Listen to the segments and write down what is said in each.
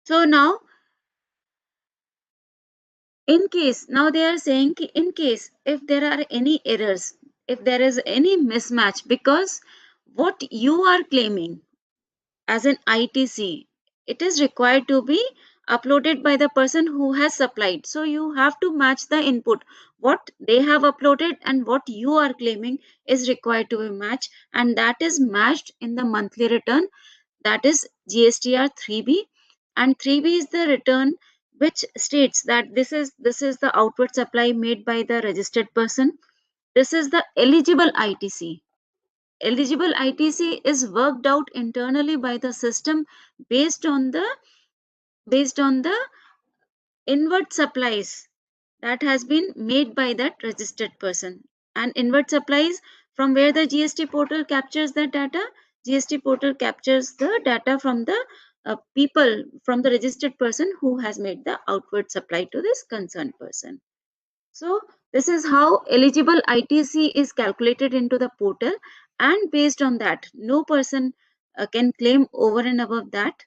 So now in case, now they are saying in case if there are any errors, if there is any mismatch, because what you are claiming as an ITC, it is required to be uploaded by the person who has supplied. So you have to match the input. What they have uploaded and what you are claiming is required to be matched, and that is matched in the monthly return. That is GSTR 3B, and 3B is the return which states that this is the outward supply made by the registered person. This is the eligible ITC. Eligible ITC is worked out internally by the system based on the inward supplies that has been made by that registered person. And inward supplies, from where the GST portal captures the data. GST portal captures the data from the people, from the registered person who has made the outward supply to this concerned person. So this is how eligible ITC is calculated into the portal, and based on that, no person can claim over and above that,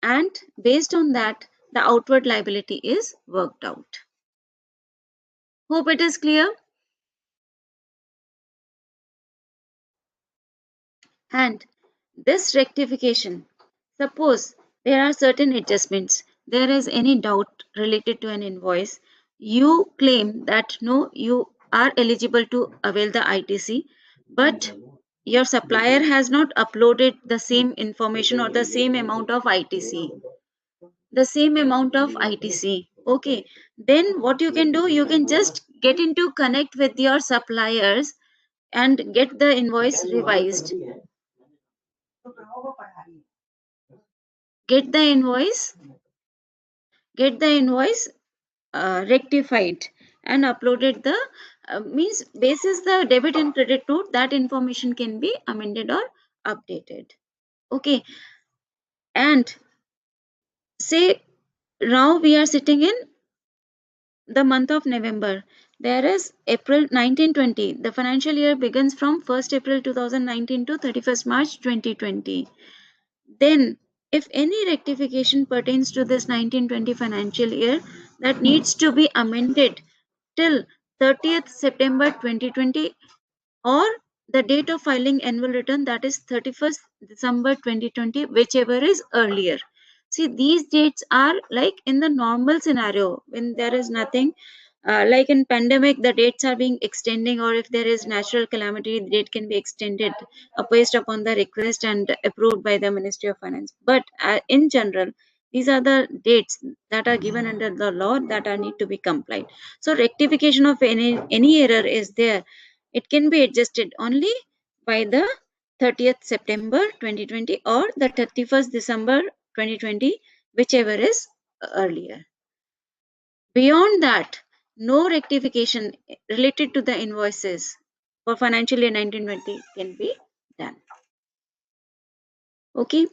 and based on that, the outward liability is worked out. Hope it is clear. And this rectification, suppose there are certain adjustments, there is any doubt related to an invoice, you claim that no, you are eligible to avail the ITC, but your supplier has not uploaded the same information or the same amount of ITC. The same amount of ITC. Okay, then what you can do, you can just get into connect with your suppliers and get the invoice revised. Get the invoice, get the invoice rectified and uploaded the means basis the debit and credit note, that information can be amended or updated. Okay, and say now we are sitting in the month of November. There is April 1920. The financial year begins from 1st April 2019 to 31st March 2020. Then, if any rectification pertains to this 1920 financial year that needs to be amended till 30th September 2020, or the date of filing annual return, that is 31st December 2020, whichever is earlier. See, these dates are like in the normal scenario when there is nothing, like in pandemic the dates are being extending, or if there is natural calamity the date can be extended based upon the request and approved by the Ministry of Finance. But in general, these are the dates that are given under the law that are need to be complied. So rectification of any error is there, it can be adjusted only by the 30th September 2020 or the 31st December 2020, whichever is earlier. Beyond that, no rectification related to the invoices for financial year 1920 can be done. Okay.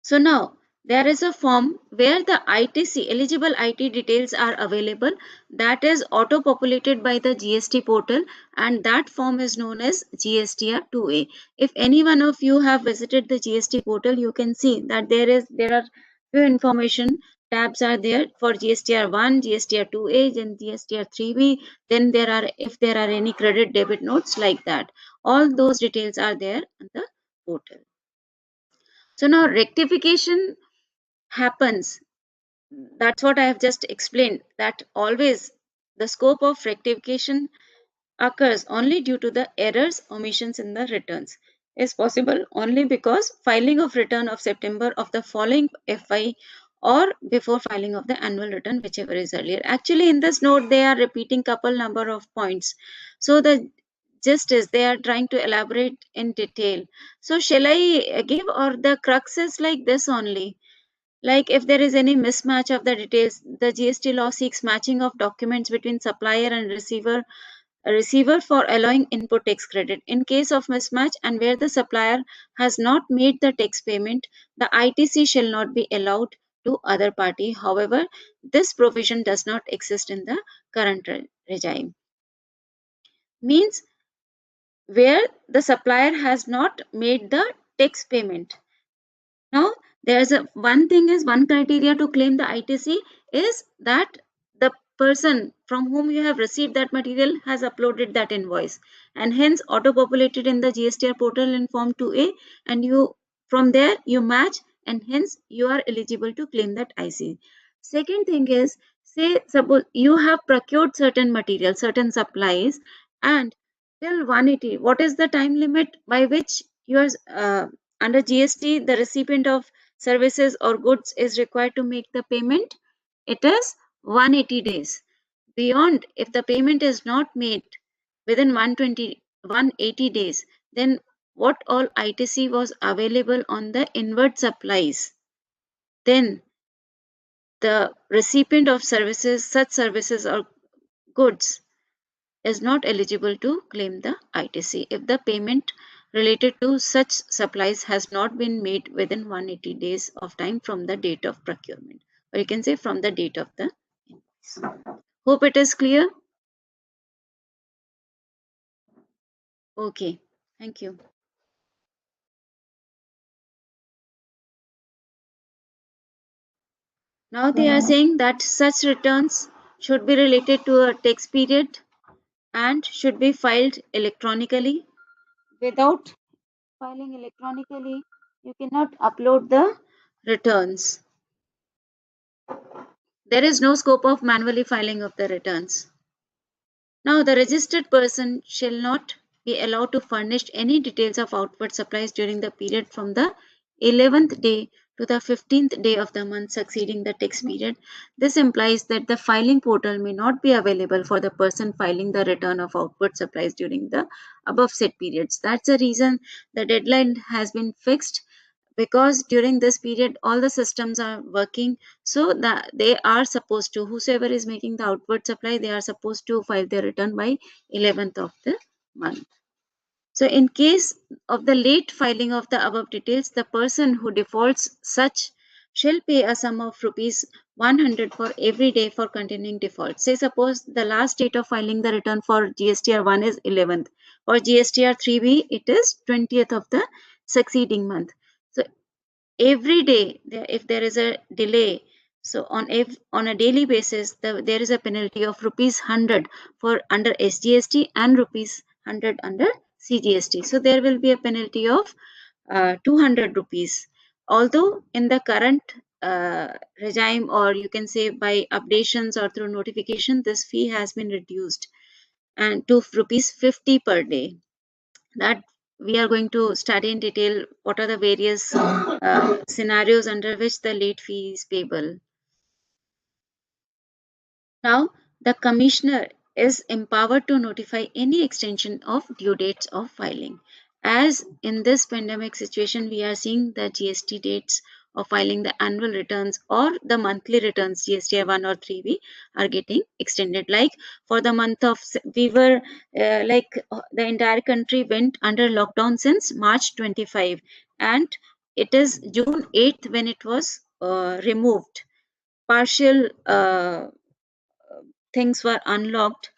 So now there is a form where the ITC eligible IT details are available, that is auto populated by the GST portal, and that form is known as GSTR 2A. If any one of you have visited the GST portal, you can see that there are few information tabs are there for GSTR 1, GSTR 2A, and GSTR 3B. Then there are, if there are any credit debit notes like that, all those details are there on the portal. So now rectification happens. That's what I have just explained, that always the scope of rectification occurs only due to the errors, omissions in the returns is possible only because filing of return of September of the following FY or before filing of the annual return, whichever is earlier. Actually in this note they are repeating couple number of points, so the gist is they are trying to elaborate in detail. So shall I give, or the crux is like this only, like if there is any mismatch of the details, the GST law seeks matching of documents between supplier and receiver for allowing input tax credit. In case of mismatch and where the supplier has not made the tax payment, the ITC shall not be allowed to other party. However, this provision does not exist in the current regime. Means where the supplier has not made the tax payment. Now There's a one thing is one criteria to claim the ITC is that the person from whom you have received that material has uploaded that invoice and hence auto populated in the GSTR portal in form 2A, and you from there you match and hence you are eligible to claim that IC. Second thing is, say suppose you have procured certain material, certain supplies, and till 180, what is the time limit by which you are under GST the recipient of services or goods is required to make the payment? It is 180 days. Beyond, if the payment is not made within 180 days, then what all ITC was available on the inward supplies, then the recipient of services, such services or goods, is not eligible to claim the ITC if the payment related to such supplies has not been made within 180 days of time from the date of procurement, or you can say from the date of the invoice. Hope it is clear. Okay, thank you. Now they are saying that such returns should be related to a tax period and should be filed electronically. Without filing electronically, you cannot upload the returns. There is no scope of manually filing of the returns. Now, the registered person shall not be allowed to furnish any details of outward supplies during the period from the 11th day to the 15th day of the month succeeding the tax period. This implies that the filing portal may not be available for the person filing the return of outward supplies during the above said periods. That's the reason the deadline has been fixed, because during this period all the systems are working, so that they are supposed to, whosoever is making the outward supply, they are supposed to file their return by 11th of the month. So in case of the late filing of the above details, the person who defaults such shall pay a sum of rupees 100 for every day for continuing default. Say suppose the last date of filing the return for GSTR 1 is 11th, for GSTR 3B it is 20th of the succeeding month. So every day if there is a delay, so on a daily basis there is a penalty of rupees 100 for under SGST and rupees 100 under CGST. So there will be a penalty of 200 rupees. Although in the current regime, or you can say by updations or through notification, this fee has been reduced and to rupees 50 per day. That we are going to study in detail what are the various scenarios under which the late fee is payable. Now, the commissioner is empowered to notify any extension of due dates of filing. As in this pandemic situation, we are seeing the GST dates of filing the annual returns or the monthly returns, GST 1 or 3B, are getting extended. Like for the month of, we were the entire country went under lockdown since March 25, and it is June 8th when it was removed. Partial things were unlocked.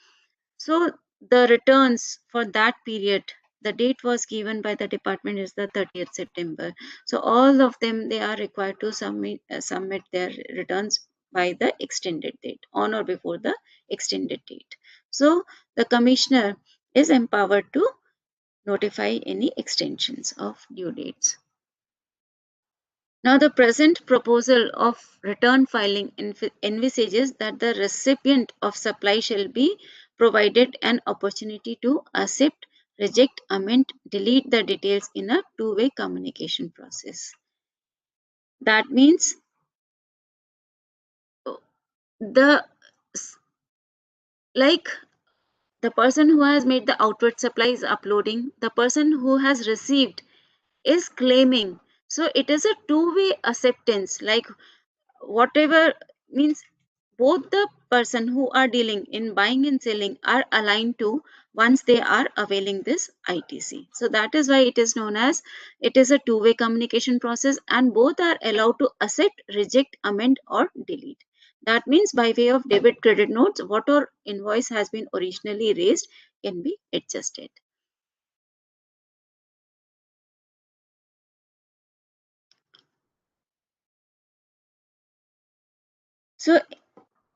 So the returns for that period, the date was given by the department is the 30th September. So all of them, they are required to submit their returns by the extended date, on or before the extended date. So the commissioner is empowered to notify any extensions of due dates. Now, the present proposal of return filing envisages that the recipient of supply shall be provided an opportunity to accept, reject, amend, delete the details in a two-way communication process. That means the like the person who has made the outward supply is uploading, the person who has received is claiming. So it is a two-way acceptance, like whatever means both the person who are dealing in buying and selling are aligned to once they are availing this ITC. So that is why it is known as, it is a two-way communication process, and both are allowed to accept, reject, amend or delete. That means by way of debit credit notes, whatever invoice has been originally raised can be adjusted. So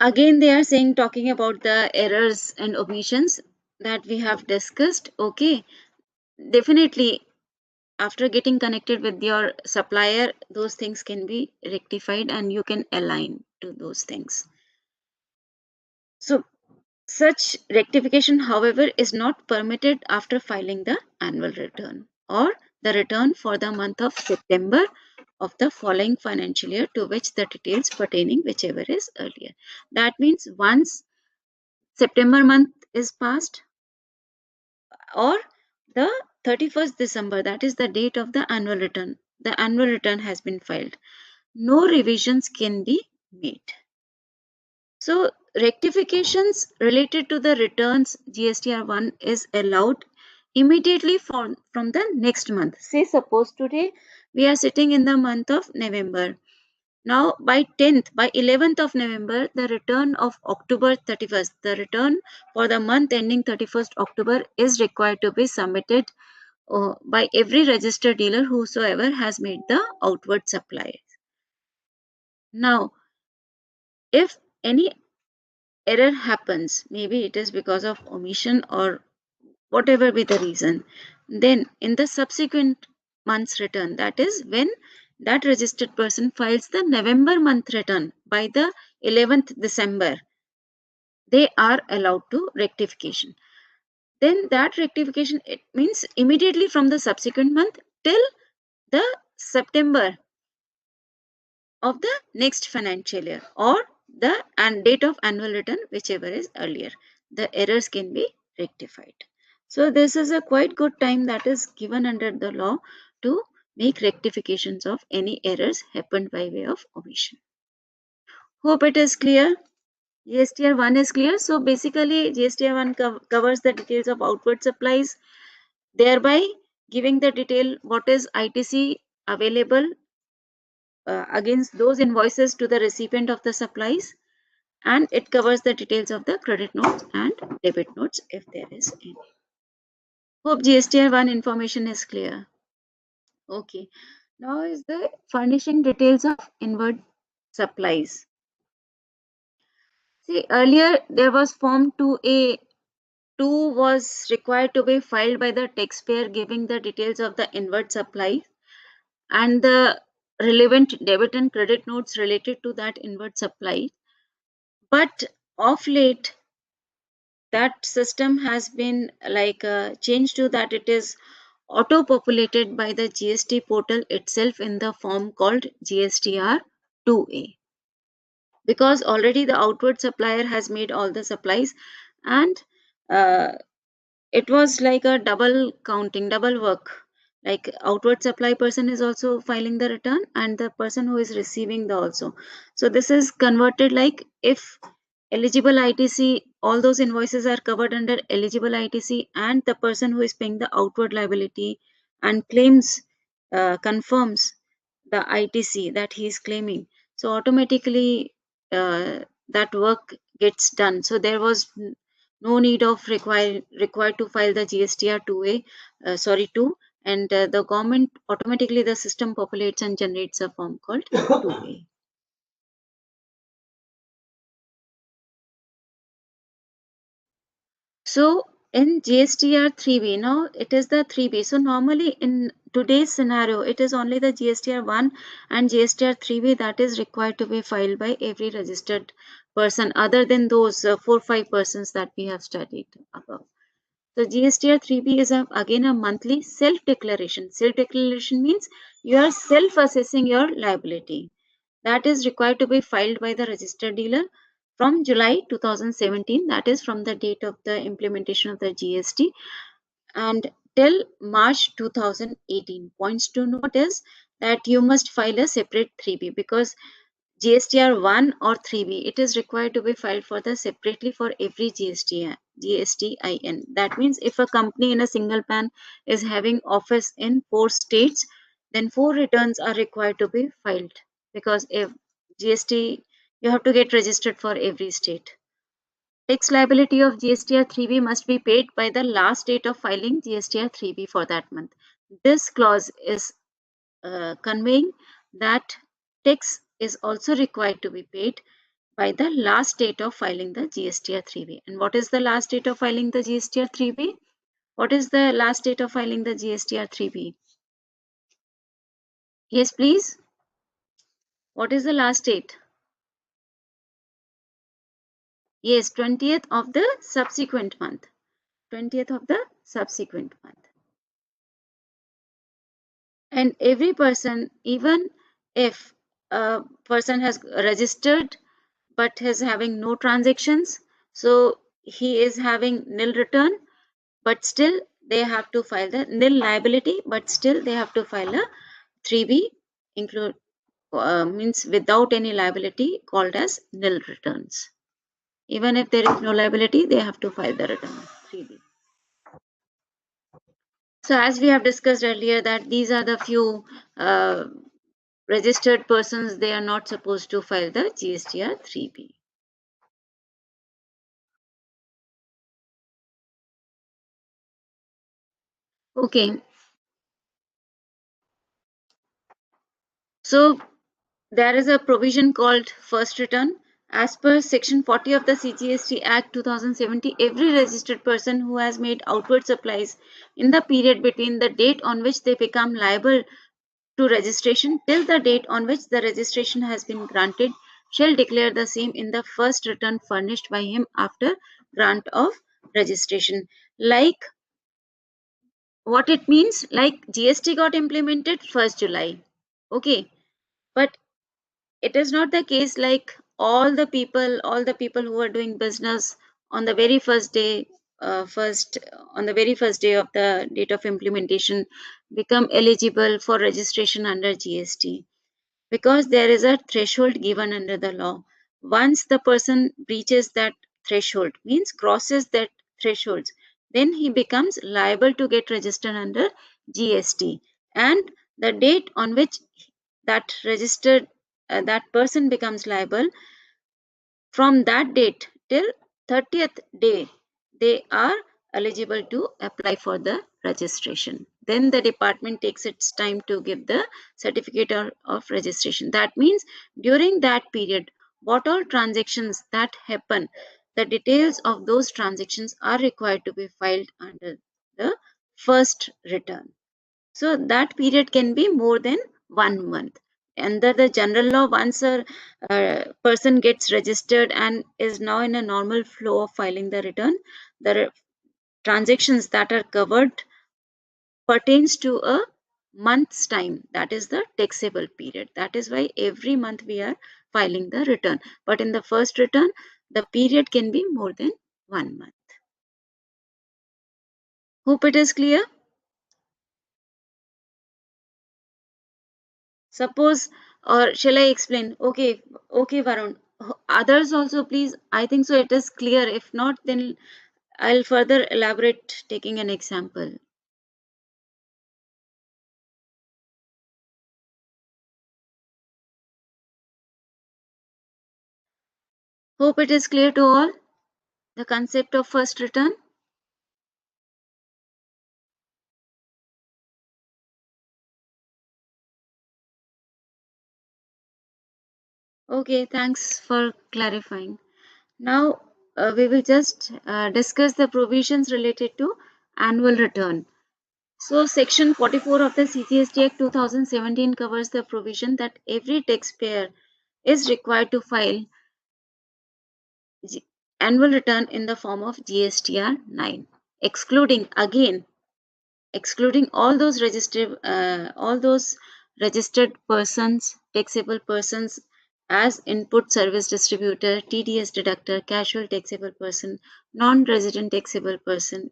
again, they are saying, talking about the errors and omissions that we have discussed. Okay, definitely after getting connected with your supplier, those things can be rectified and you can align to those things. So such rectification, however, is not permitted after filing the annual return or the return for the month of September of the following financial year, to which the details pertaining whichever is earlier. That means once September month is passed, or the 31st December, that is the date of the annual return has been filed, no revisions can be made. So rectifications related to the returns GSTR1 is allowed immediately from the next month. Say suppose today we are sitting in the month of November. Now by 10th, by 11th of November, the return of October 31st, the return for the month ending 31st October is required to be submitted by every registered dealer whosoever has made the outward supply. Now, if any error happens, maybe it is because of omission or whatever be the reason, then in the subsequent month's return, that is when that registered person files the November month return by the 11th December, they are allowed to rectification. Then that rectification, it means immediately from the subsequent month till the September of the next financial year, or the date of annual return, whichever is earlier, the errors can be rectified. So this is a quite good time that is given under the law to make rectifications of any errors happened by way of omission. Hope it is clear. GSTR 1 is clear. So basically GSTR 1 covers the details of outward supplies, thereby giving the detail what is ITC available against those invoices to the recipient of the supplies, and it covers the details of the credit notes and debit notes if there is any. Hope GSTR 1 information is clear. Okay. Now is the furnishing details of inward supplies. See, earlier there was Form 2A. 2 was required to be filed by the taxpayer, giving the details of the inward supply and the relevant debit and credit notes related to that inward supply. But of late, that system has been changed to that it is auto populated by the GST portal itself in the form called GSTR 2A, because already the outward supplier has made all the supplies, and uh, it was like a double counting, double work. Like outward supply person is also filing the return and the person who is receiving the also. So this is converted, like if eligible ITC, all those invoices are covered under eligible ITC, and the person who is paying the outward liability and claims, confirms the ITC that he is claiming. So automatically that work gets done. So there was no need of required to file the GSTR 2A, 2, and the government automatically, the system populates and generates a form called 2A. So in GSTR 3B, now it is the 3B. So normally in today's scenario, it is only the GSTR 1 and GSTR 3B that is required to be filed by every registered person, other than those 4-5 persons that we have studied above. So GSTR 3B is again a monthly self-declaration. Self-declaration means you are self-assessing your liability. That is required to be filed by the registered dealer from July 2017, that is from the date of the implementation of the GST, and till March 2018. Points to note is that you must file a separate 3B, because GSTR 1 or 3B, it is required to be filed for the separately for every GSTIN. That means if a company in a single pan is having office in 4 states, then 4 returns are required to be filed, because if GST, you have to get registered for every state. Tax liability of GSTR 3B must be paid by the last date of filing GSTR 3B for that month. This clause is conveying that tax is also required to be paid by the last date of filing the GSTR 3B. And what is the last date of filing the GSTR 3B? What is the last date of filing the GSTR 3B? Yes, please. What is the last date? Yes, 20th of the subsequent month. 20th of the subsequent month. And every person, even if a person has registered but is having no transactions, so he is having nil return, but still they have to file the nil liability, but still they have to file a 3B, include means without any liability, called as nil returns. Even if there is no liability, they have to file the return 3B. So as we have discussed earlier, that these are the few registered persons, they are not supposed to file the GSTR 3B. Okay, so there is a provision called first return. As per section 40 of the CGST Act 2070, every registered person who has made outward supplies in the period between the date on which they become liable to registration till the date on which the registration has been granted shall declare the same in the first return furnished by him after grant of registration. Like what it means, like GST got implemented 1st July. Okay, but it is not the case like all the people who are doing business on the very first day, first on the very first day of the date of implementation become eligible for registration under GST, because there is a threshold given under the law. Once the person breaches that threshold, means crosses that threshold, then he becomes liable to get registered under GST. And the date on which that person becomes liable, from that date till 30th day, they are eligible to apply for the registration. Then the department takes its time to give the certificate of registration. That means during that period, what all transactions that happen, the details of those transactions are required to be filed under the first return. So that period can be more than 1 month. Under the general law, once a person gets registered and is now in a normal flow of filing the return, the transactions that are covered pertains to a month's time. That is the taxable period. That is why every month we are filing the return. But in the first return, the period can be more than 1 month. Hope it is clear. Suppose, or shall I explain? Okay, okay, Varun. Others also, please. I think so. It is clear. If not, then I'll further elaborate taking an example. Hope it is clear to all the concept of first return. Okay, thanks for clarifying. Now, we will just discuss the provisions related to annual return. So, Section 44 of the CGST Act 2017 covers the provision that every taxpayer is required to file annual return in the form of GSTR 9, excluding again excluding all those registered persons, taxable persons as input service distributor, TDS deductor, casual taxable person, non-resident taxable person,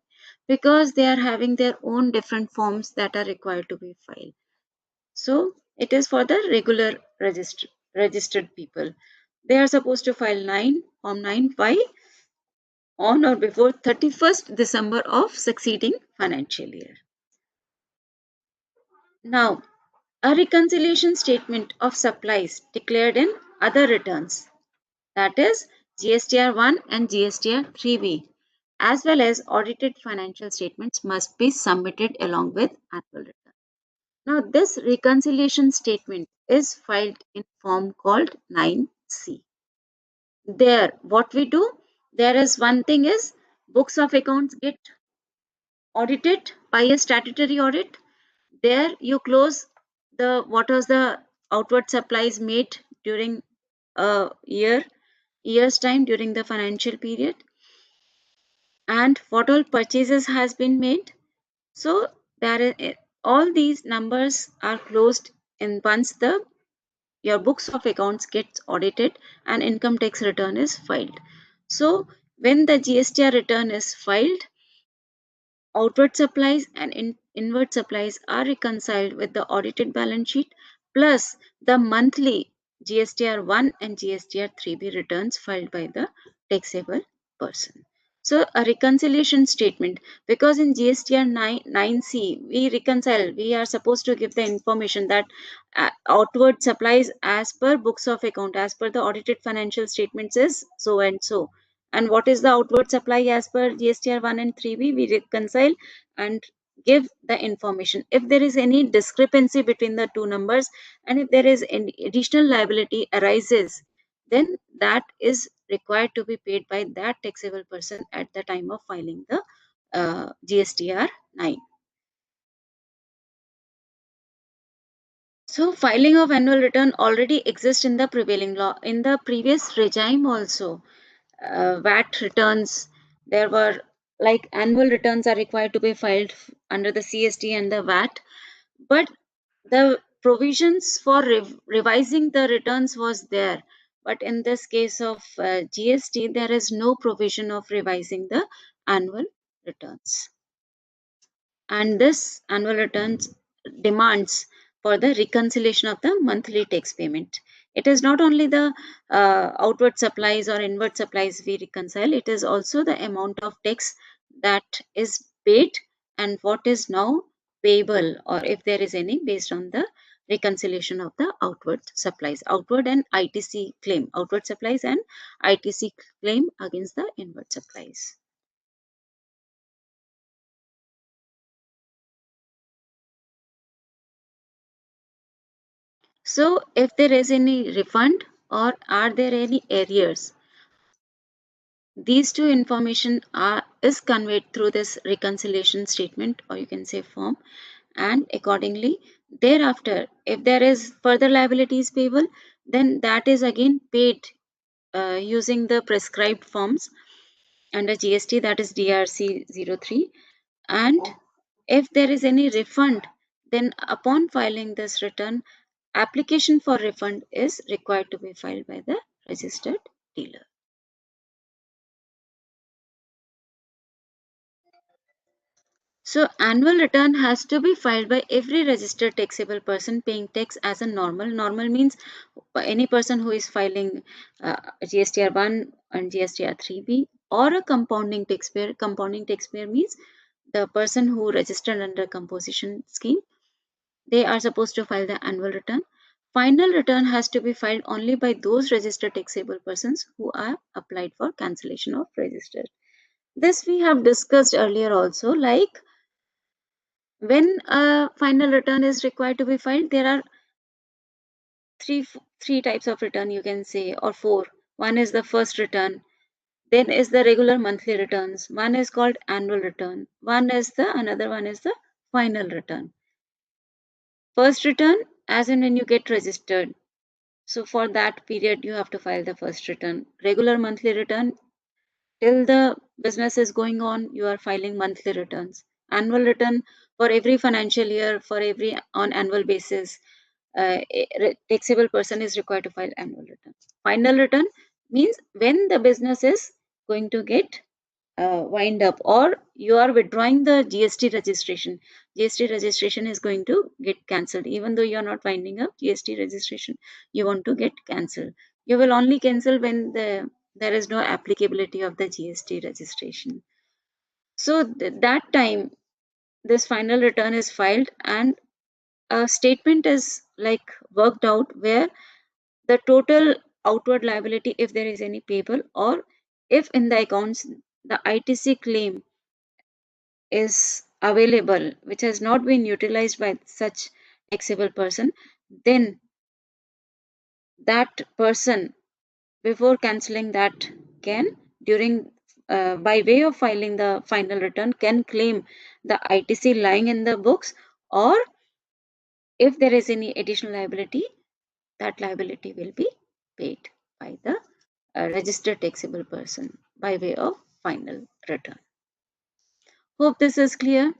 because they are having their own different forms that are required to be filed. So it is for the regular registered people. They are supposed to file 9 form 9 by on or before 31st December of succeeding financial year. Now, a reconciliation statement of supplies declared in other returns, that is GSTR 1 and GSTR 3B, as well as audited financial statements must be submitted along with annual return. Now, this reconciliation statement is filed in form called 9C. There, what we do, there is one thing is books of accounts get audited by a statutory audit. There you close the what was the outward supplies made during a year's time during the financial period, and what all purchases has been made. So there is, all these numbers are closed in once the your books of accounts gets audited and income tax return is filed. So when the GSTR return is filed, outward supplies and inward supplies are reconciled with the audited balance sheet plus the monthly GSTR 1 and GSTR 3B returns filed by the taxable person. So a reconciliation statement, because in GSTR 9C we reconcile, we are supposed to give the information that outward supplies as per books of account, as per the audited financial statements is so and so, and what is the outward supply as per GSTR 1 and 3B, we reconcile and give the information. If there is any discrepancy between the two numbers and if there is any additional liability arises, then that is required to be paid by that taxable person at the time of filing the GSTR 9. So filing of annual return already exists in the prevailing law. In the previous regime also, VAT returns, there were like annual returns are required to be filed under the CST and the VAT, but the provisions for revising the returns was there. But in this case of GST, there is no provision of revising the annual returns, and this annual returns demands for the reconciliation of the monthly tax payment. It is not only the outward supplies or inward supplies we reconcile, it is also the amount of tax that is paid and what is now payable, or if there is any, based on the reconciliation of the outward supplies, outward and ITC claim, outward supplies and ITC claim against the inward supplies. So, if there is any refund or are there any arrears, these two information are is conveyed through this reconciliation statement, or you can say form, and accordingly thereafter, if there is further liabilities payable, then that is again paid using the prescribed forms under GST, that is DRC 03. And if there is any refund, then upon filing this return, application for refund is required to be filed by the registered dealer. So annual return has to be filed by every registered taxable person paying tax as a normal. Normal means any person who is filing GSTR 1 and GSTR 3B, or a compounding taxpayer. Compounding taxpayer means the person who registered under composition scheme. They are supposed to file the annual return. Final return has to be filed only by those registered taxable persons who are applied for cancellation of register. This we have discussed earlier also, like when a final return is required to be filed, there are three types of return, you can say, or four. One is the first return, then is the regular monthly returns, one is called annual return, one is the another one is the final return. First return, as in when you get registered, so for that period you have to file the first return. Regular monthly return, till the business is going on, you are filing monthly returns. Annual return, for every financial year, for every on annual basis, a taxable person is required to file annual return. Final return means when the business is going to get wind up, or you are withdrawing the GST registration. GST registration is going to get cancelled. Even though you are not winding up GST registration, you want to get cancelled. You will only cancel when there is no applicability of the GST registration. So that time, this final return is filed and a statement is like worked out where the total outward liability, if there is any payable, or if in the accounts the ITC claim is available which has not been utilized by such taxable person, then that person, before cancelling that can during by way of filing the final return can claim the ITC lying in the books, or if there is any additional liability, that liability will be paid by the registered taxable person by way of final return. Hope this is clear.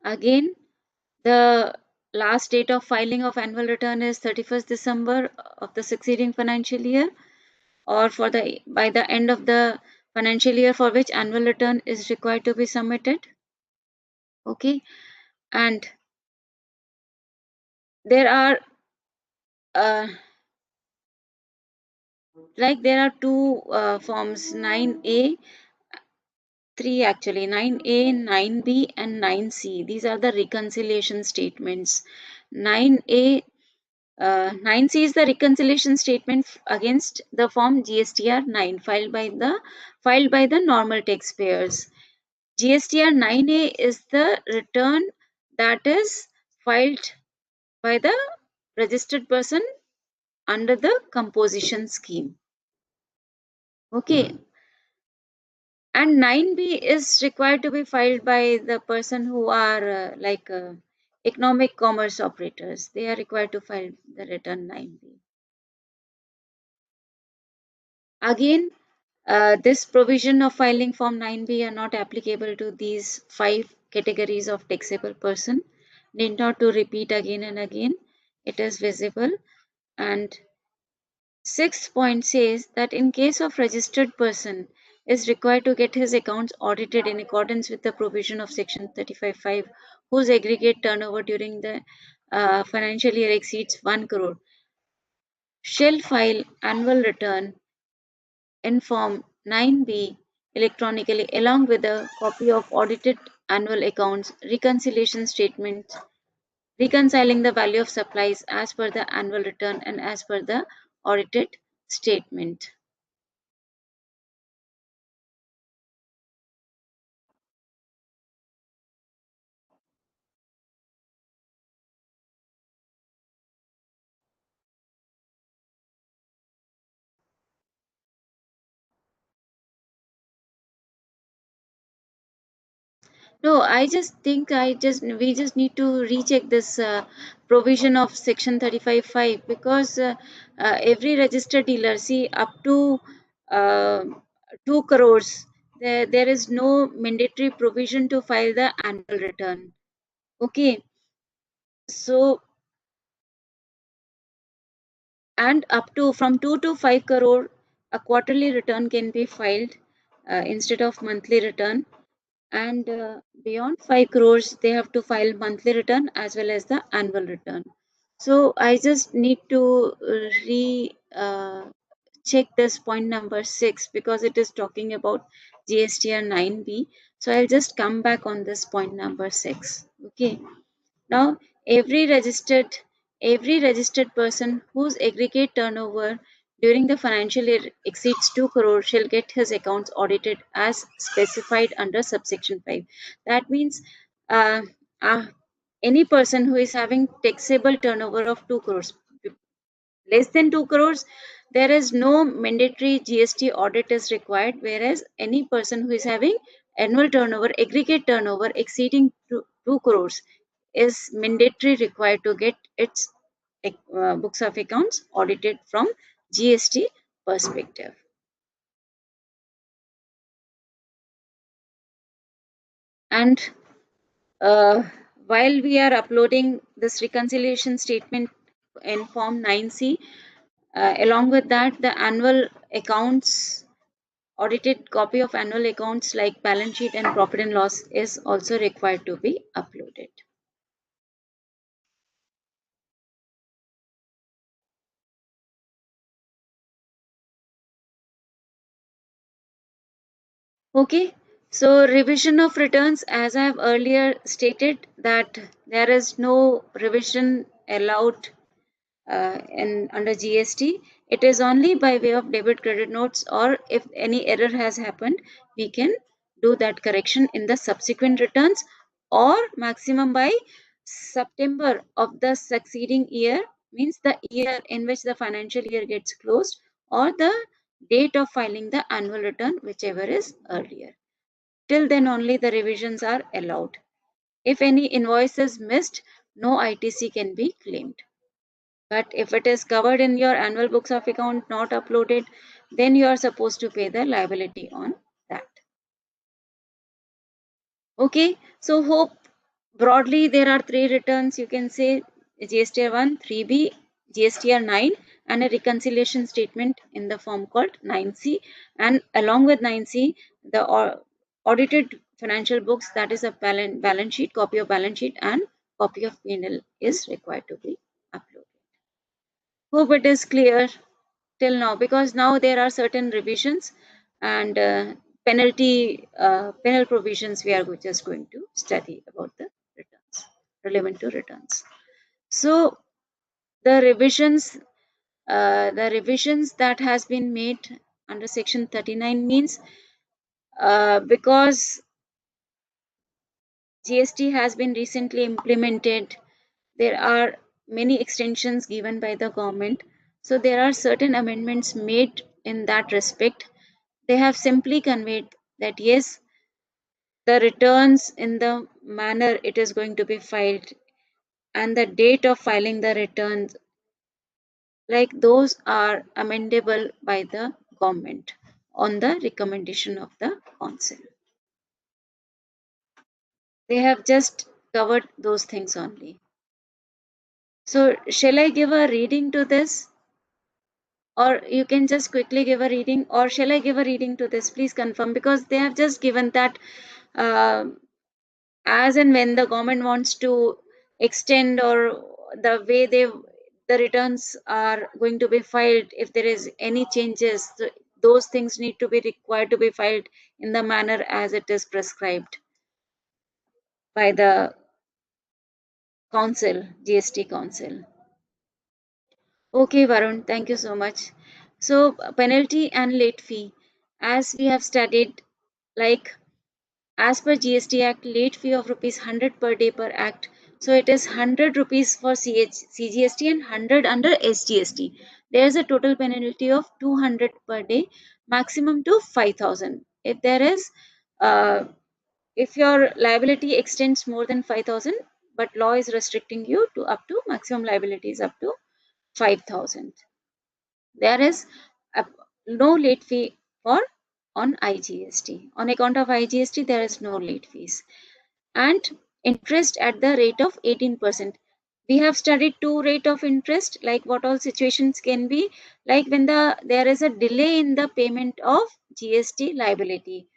Again, the last date of filing of annual return is 31st December of the succeeding financial year, or for the by the end of the financial year for which annual return is required to be submitted. Okay, and there are there are two forms, 9A, three actually, 9A, 9B, and 9C. These are the reconciliation statements. 9A 9C is the reconciliation statement against the form GSTR 9 filed by the normal taxpayers. GSTR 9A is the return that is filed by the registered person under the composition scheme. Okay, and 9B is required to be filed by the person who are economic commerce operators. They are required to file the return 9B. Again, this provision of filing form 9B are not applicable to these 5 categories of taxable person. Need not to repeat again and again. It is visible. And sixth point says that in case of registered person is required to get his accounts audited in accordance with the provision of section 35(5), whose aggregate turnover during the financial year exceeds 1 crore, shall file annual return in form 9B electronically along with a copy of audited annual accounts, reconciliation statement, reconciling the value of supplies as per the annual return and as per the audited statement. No, I just think we just need to recheck this provision of section 35(5), because every registered dealer, see, up to uh, 2 crores, there is no mandatory provision to file the annual return. Okay, so, and up to from 2 to 5 crore, a quarterly return can be filed instead of monthly return, and beyond 5 crores they have to file monthly return as well as the annual return. So I just need to re check this point number 6, because it is talking about GSTR 9B. So I'll just come back on this point number 6. Okay, now every registered person whose aggregate turnover during the financial year exceeds 2 crore shall get his accounts audited as specified under subsection 5. That means uh, uh, any person who is having taxable turnover of 2 crores, less than 2 crores, there is no mandatory GST audit is required, whereas any person who is having annual turnover, aggregate turnover exceeding 2 crores is mandatory required to get its books of accounts audited from GST perspective. And uh, while we are uploading this reconciliation statement in form 9C, along with that, the annual accounts, audited copy of annual accounts like balance sheet and profit and loss is also required to be uploaded. Okay, so revision of returns, as I have earlier stated, that there is no revision allowed in under GST. It is only by way of debit credit notes, or if any error has happened, we can do that correction in the subsequent returns, or maximum by September of the succeeding year, means the year in which the financial year gets closed, or the date of filing the annual return, whichever is earlier. Till then only the revisions are allowed. If any invoice is missed, no ITC can be claimed. But if it is covered in your annual books of account, not uploaded, then you are supposed to pay the liability on that. Okay, so hope broadly there are three returns. You can say GSTR 1, 3B, GSTR 9, and a reconciliation statement in the form called 9C. And along with 9C, the audited financial books, that is a balance sheet, copy of balance sheet, and copy of P&L is required to be uploaded. Hope it is clear till now, because now there are certain revisions and penal provisions we are just going to study about the returns, relevant to returns. So the revisions that has been made under section 39 means, because GST has been recently implemented, there are many extensions given by the government. So there are certain amendments made in that respect. They have simply conveyed that yes, the returns in the manner it is going to be filed and the date of filing the returns, like those are amendable by the government on the recommendation of the council. They have just covered those things only. So shall I give a reading to this? Or you can just quickly give a reading, or shall I give a reading to this? Please confirm, because they have just given that as and when the government wants to extend, or the way the returns are going to be filed, if there is any changes, those things need to be required to be filed in the manner as it is prescribed by the council, GST council. Okay, Varun, thank you so much. So, penalty and late fee, as we have studied, like as per GST Act, late fee of rupees 100 per day per act. So it is 100 rupees for CGST and 100 under SGST. There is a total penalty of 200 per day, maximum to 5,000. If there is, if your liability extends more than 5,000, but law is restricting you to up to maximum liabilities up to 5,000. There is a, no late fee for on IGST. On account of IGST, there is no late fees. And interest at the rate of 18%. We have studied two rate of interest, like what all situations can be, like when there is a delay in the payment of GST liability.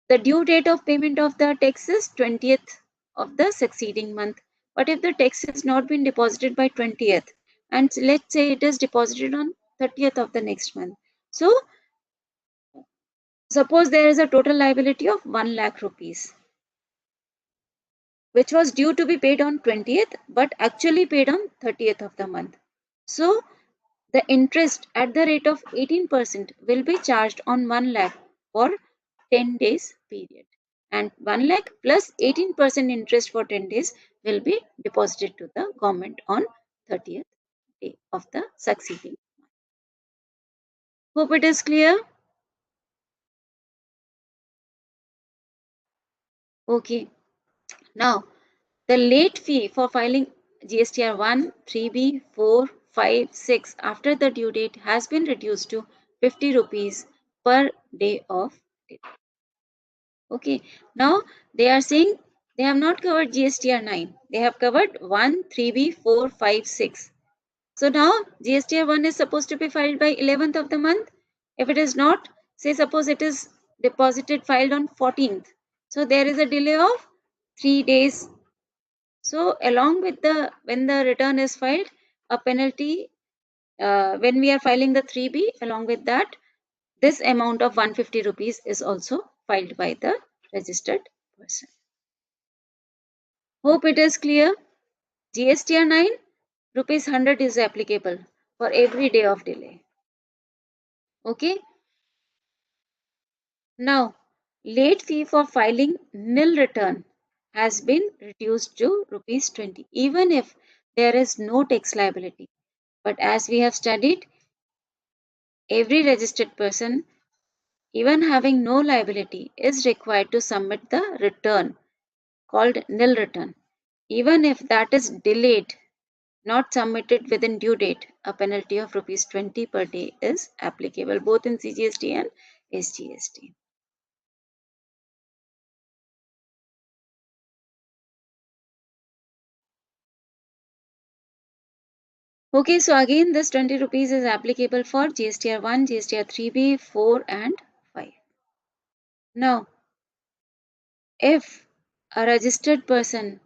The due date of payment of the tax is 20th of the succeeding month. But if the tax has not been deposited by 20th, and let's say it is deposited on 30th of the next month. So suppose there is a total liability of 1 lakh rupees, which was due to be paid on 20th, but actually paid on 30th of the month. So the interest at the rate of 18% will be charged on 1 lakh for 10 days period. And 1 lakh plus 18% interest for 10 days will be deposited to the government on 30th day of the succeeding. Hope it is clear. Okay. Now, the late fee for filing GSTR 1, 3B, 4, 5, 6 after the due date has been reduced to 50 rupees per day of delay. Okay, now they are saying they have not covered GSTR 9. They have covered 1, 3B, 4, 5, 6. So now GSTR 1 is supposed to be filed by 11th of the month. If it is not, say suppose it is deposited filed on 14th. So there is a delay of 3 days. So along with when the return is filed, a penalty, when we are filing the 3B, along with that, this amount of 150 rupees is also filed by the registered person. Hope it is clear. GSTR 9, rupees 100 is applicable for every day of delay. Okay. Now, late fee for filing nil return has been reduced to rupees 20, even if there is no tax liability. But as we have studied, every registered person, even having no liability, is required to submit the return called nil return. Even if that is delayed, not submitted within due date, a penalty of rupees 20 per day is applicable both in CGST and SGST. Okay, so again this 20 rupees is applicable for GSTR 1, GSTR 3B, 4 and 5. Now, if a registered person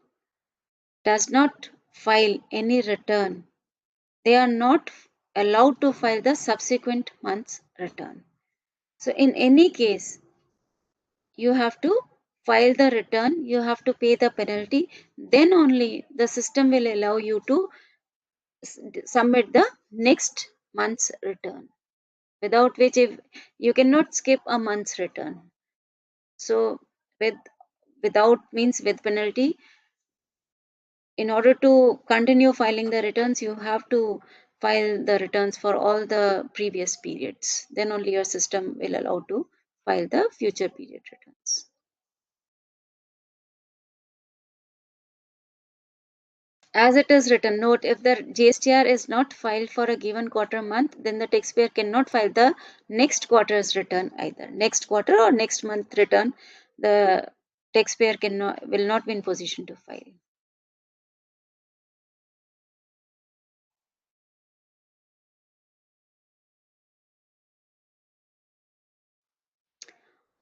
does not file any return, they are not allowed to file the subsequent month's return. So in any case, you have to file the return, you have to pay the penalty, then only the system will allow you to submit the next month's return. Without which, if you cannot skip a month's return. So with without means with penalty, in order to continue filing the returns, you have to file the returns for all the previous periods. Then only your system will allow to file the future period returns. As it is written, note, if the GSTR is not filed for a given quarter month, then the taxpayer cannot file the next quarter's return either. Next quarter or next month return, the taxpayer will not be in position to file.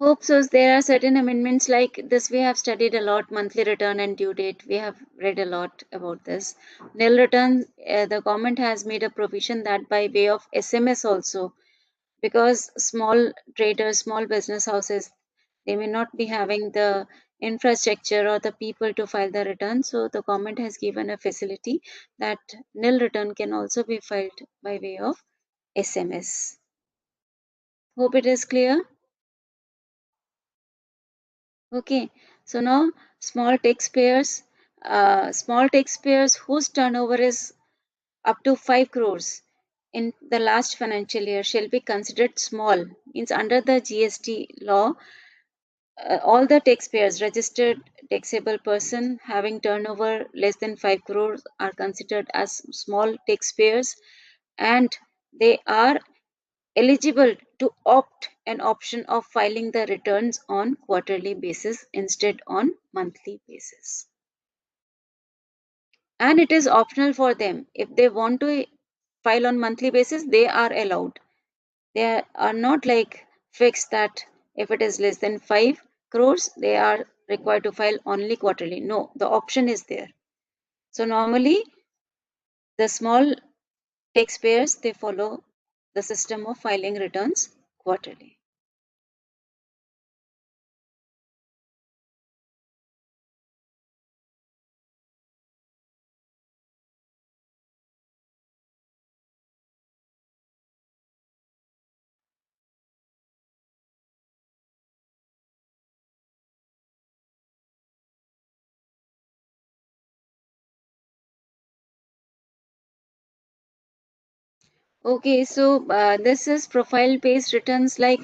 Hope so. There are certain amendments like this. We have studied a lot, monthly return and due date. We have read a lot about this. Nil return, the government has made a provision that by way of SMS also, because small traders, small business houses, they may not be having the infrastructure or the people to file the return. So the government has given a facility that nil return can also be filed by way of SMS. Hope it is clear. Okay, so now small taxpayers whose turnover is up to 5 crores in the last financial year shall be considered small. Means under the GST law, all the taxpayers, registered taxable person having turnover less than 5 crores are considered as small taxpayers, and they are eligible to opt an option of filing the returns on quarterly basis instead on monthly basis. And it is optional for them. If they want to file on monthly basis, they are allowed. They are not like fixed that if it is less than 5 crores, they are required to file only quarterly. No, the option is there. So normally the small taxpayers, they follow the system of filing returns quarterly. Okay, so this is profile based returns. Like,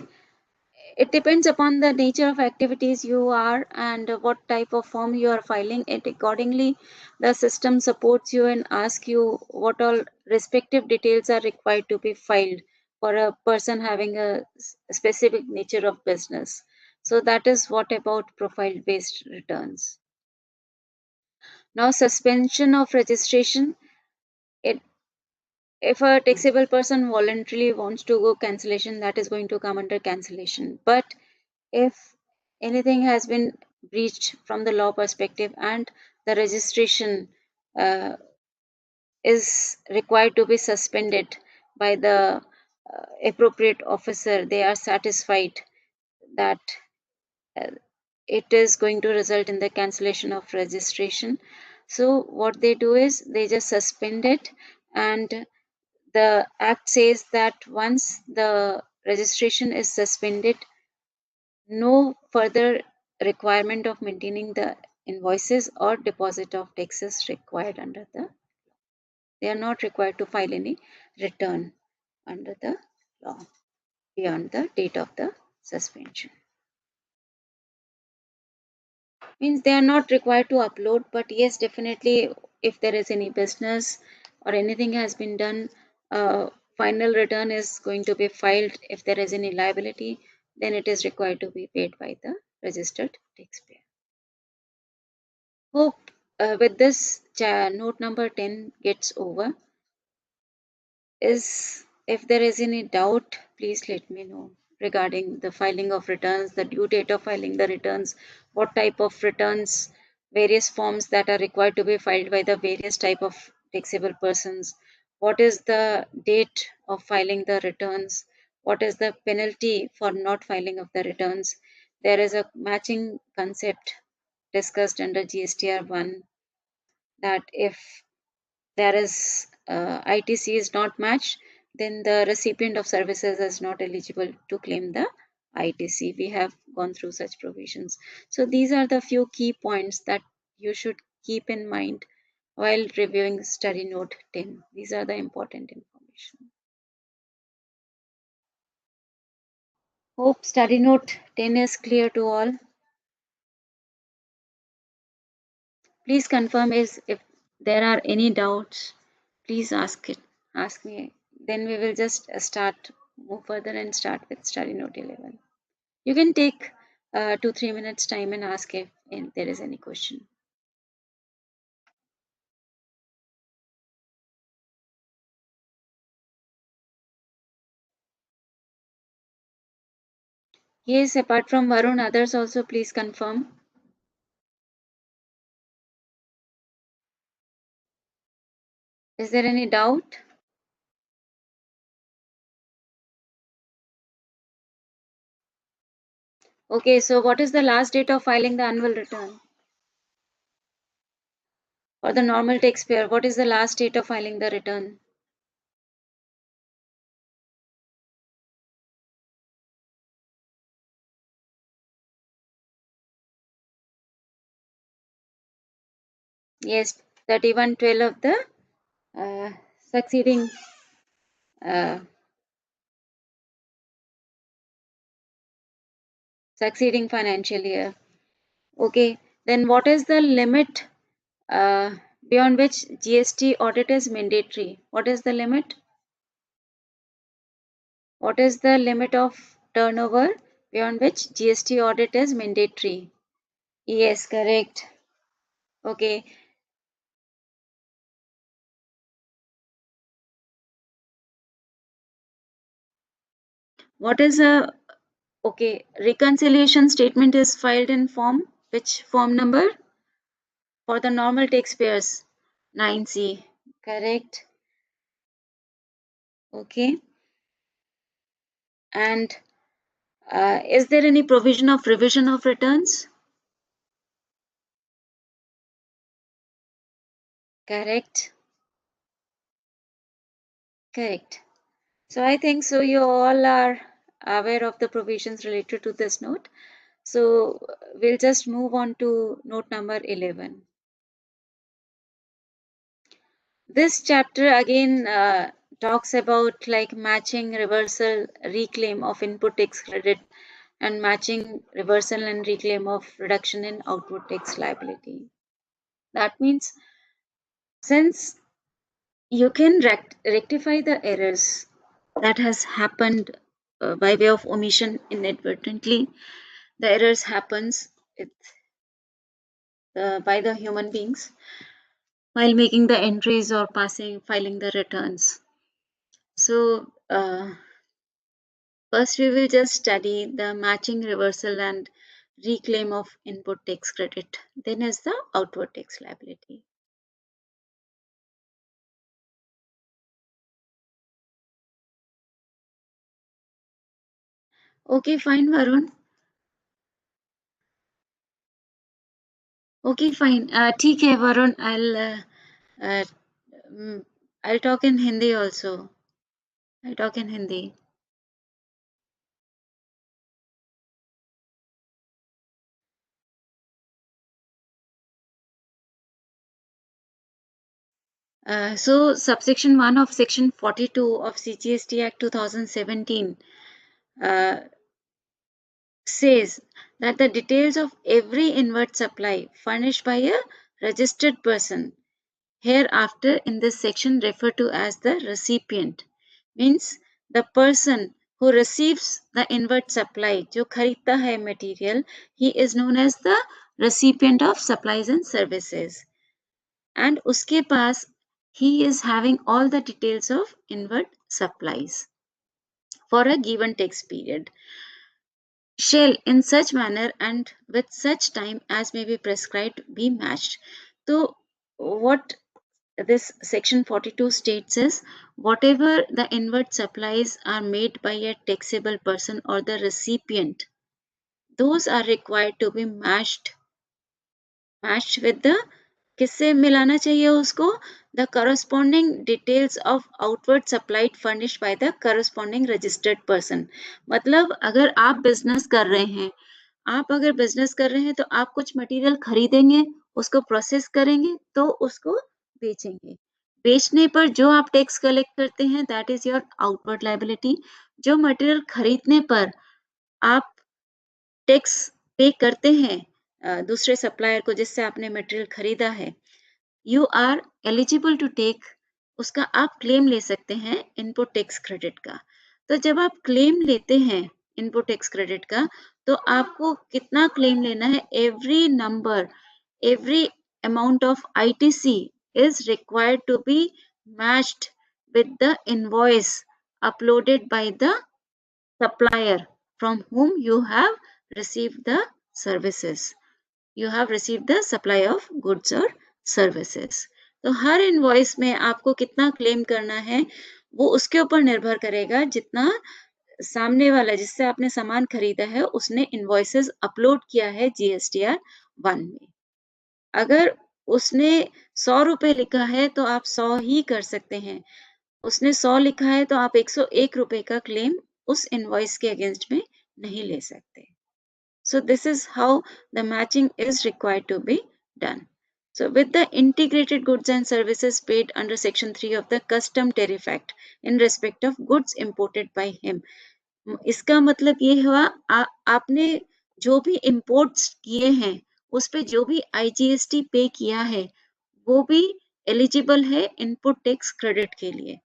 it depends upon the nature of activities you are and what type of form you are filing it. Accordingly, the system supports you and asks you what all respective details are required to be filed for a person having a specific nature of business. So that is what about profile based returns. Now, suspension of registration. It If a taxable person voluntarily wants to go cancellation, that is going to come under cancellation. But if anything has been breached from the law perspective and the registration uh, is required to be suspended by the appropriate officer, they are satisfied that uh, it is going to result in the cancellation of registration. So what they do is they just suspend it, and the act says that once the registration is suspended, no further requirement of maintaining the invoices or deposit of taxes required under the. They are not required to file any return under the law beyond the date of the suspension. Means they are not required to upload, but yes, definitely if there is any business or anything has been done, final return is going to be filed. If there is any liability, then it is required to be paid by the registered taxpayer. Hope with this note number 10 gets over. Is if there is any doubt, please let me know regarding the filing of returns, the due date of filing the returns, what type of returns, various forms that are required to be filed by the various type of taxable persons, what is the date of filing the returns, what is the penalty for not filing of the returns. There is a matching concept discussed under GSTR 1, that if there is ITC is not matched, then the recipient of services is not eligible to claim the ITC. We have gone through such provisions. So these are the few key points that you should keep in mind while reviewing study note 10. These are the important information. Hope study note 10 is clear to all. Please confirm if there are any doubts. Please ask me. Then we will just move further and start with study note 11. You can take 2-3 minutes time and ask if there is any question. Yes, apart from Varun, others also please confirm. Is there any doubt? Okay, so what is the last date of filing the annual return? For the normal taxpayer, what is the last date of filing the return? Yes, 31/12 of the uh, succeeding uh, succeeding financial year. Okay, then what is the limit uh, beyond which GST audit is mandatory? What is the limit? What is the limit of turnover beyond which GST audit is mandatory? Yes, correct. Okay. What is a okay? Reconciliation statement is filed in form. Which form number? For the normal taxpayers, 9C. Correct. Okay. And is there any provision of revision of returns? Correct. Correct. So I think so you all are aware of the provisions related to this note. So we'll just move on to note number 11. This chapter again talks about like matching, reversal, reclaim of input tax credit, and matching, reversal, and reclaim of reduction in output tax liability. That means since you can rectify the errors that has happened by way of omission inadvertently, the errors happens by the human beings while making the entries or filing the returns. So first we will just study the matching, reversal, and reclaim of input tax credit. Then is the outward tax liability. Okay, fine, Varun. Okay, fine. ठीक है, Varun. Uh, mm, I'll talk in Hindi also. I'll talk in Hindi. So subsection 1 of section 42 of CGST Act 2017 uh, says that the details of every inward supply furnished by a registered person hereafter in this section referred to as the recipient means the person who receives the inward supply जो खरीदता है material, he is known as the recipient of supplies and services, and उसके पास he is having all the details of inward supplies for a given tax period shall in such manner and with such time as may be prescribed be matched. So what this section 42 states is whatever the inward supplies are made by a taxable person or the recipient, those are required to be matched with the किससे मिलाना चाहिए उसको the corresponding details of outward supplied furnished by the corresponding registered person. मतलब अगर आप business कर रहे हैं, आप अगर बिजनेस कर रहे हैं तो आप कुछ मटेरियल खरीदेंगे, उसको प्रोसेस करेंगे तो उसको बेचेंगे। बेचने पर जो आप टैक्स कलेक्ट करते हैं that is your outward liability. जो मटेरियल खरीदने पर आप टैक्स पे करते हैं दूसरे सप्लायर को जिससे आपने मटेरियल खरीदा है, you are eligible to take, उसका आप क्लेम ले सकते हैं इनपुट टैक्स क्रेडिट का। तो जब आप क्लेम लेते हैं इनपुट टैक्स क्रेडिट का, तो आपको कितना क्लेम लेना है, every number, every amount of ITC is required to be matched with the invoice uploaded by the supplier from whom you have received the services, you have received the supply of goods or services. तो हर invoice में आपको कितना claim करना है वो उसके ऊपर निर्भर करेगा जितना सामने वाला जिससे आपने सामान खरीदा है उसने इनवॉइसेस अपलोड किया है जीएसटीआर 1 में। अगर उसने 100 रुपए लिखा है तो आप 100 ही कर सकते हैं, उसने 100 लिखा है तो आप 101 रुपए का क्लेम उस इनवॉइस के अगेंस्ट में नहीं ले सकते। So this is how the matching is required to be done. So with the integrated goods and services paid under section 3 of the custom tariff act in respect of goods imported by him, इसका मतलब ये हुआ आपने जो भी imports किए हैं उस पे जो भी आईजीएसटी पे किया है वो भी एलिजिबल है इनपुट टैक्स क्रेडिट के लिए।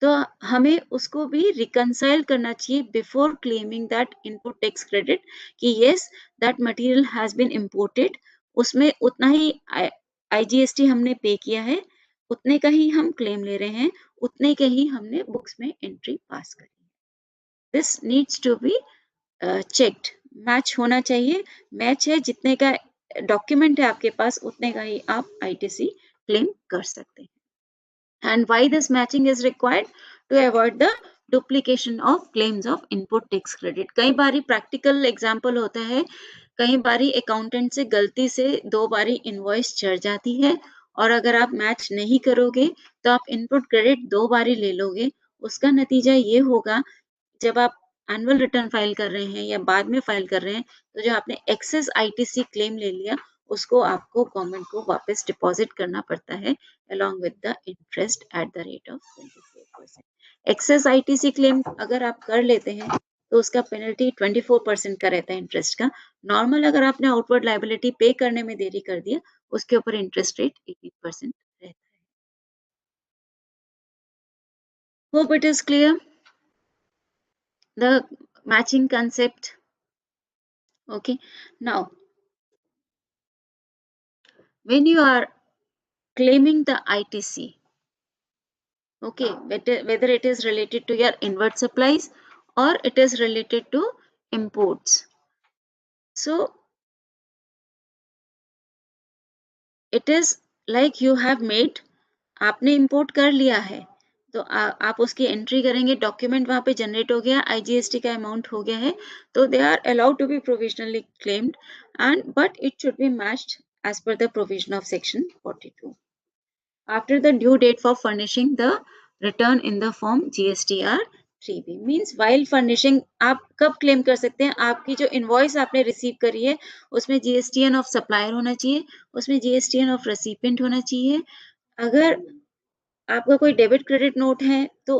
तो हमें उसको भी रिकंसाइल करना चाहिए before claiming that input tax credit कि yes that material has been imported, उसमें उतना ही आईजीएसटी हमने पे किया है, उतने का ही हम क्लेम ले रहे हैं, उतने के ही हमने बुक्स में एंट्री पास करी है। This needs to be checked, match होना चाहिए, मैच है जितने का डॉक्यूमेंट है आपके पास उतने का ही आप आईटीसी क्लेम कर सकते हैं। And why this matching is required? To avoid the duplication of claims of input tax credit. कई बारी practical example होता है, कई बारी accountant से गलती से 2 बारी invoice चढ़ जाती है और अगर आप मैच नहीं करोगे तो आप input credit 2 बारी ले लोगे। उसका नतीजा ये होगा जब आप एनुअल रिटर्न फाइल कर रहे हैं या बाद में फाइल कर रहे हैं तो जो आपने एक्सेस आईटीसी क्लेम ले लिया उसको आपको गवर्नमेंट को वापस डिपॉजिट करना पड़ता है along with the interest at the rate of 24%. Excess ITC claim अगर आप कर लेते हैं तो उसका पेनल्टी 24% का रहता है इंटरेस्ट का। नॉर्मल अगर आपने आउटवर्ड लायबिलिटी पे करने में देरी कर दिया उसके ऊपर इंटरेस्ट रेट 18% रहता है। Hope it is clear the matching concept. Okay, now when you are claiming the ITC, okay, whether it is related to your inward supplies or it is related to imports, so it is like you have made, आपने import कर लिया है तो आप उसकी entry करेंगे, document वहां पे जनरेट हो गया, आईजीएसटी का अमाउंट हो गया है, तो they are allowed to be provisionally claimed and but it should be matched as per the provision of section 42 after the due date for furnishing the return in the form GSTR 3B means while furnishing आप कब claim कर सकते हैं, आपकी जो invoice आपने receive करी है उसमें जीएसटीएन ऑफ सप्लायर होना चाहिए, उसमें जीएसटीएन ऑफ रेसिपिएंट होना चाहिए। अगर आपका कोई डेबिट क्रेडिट नोट है तो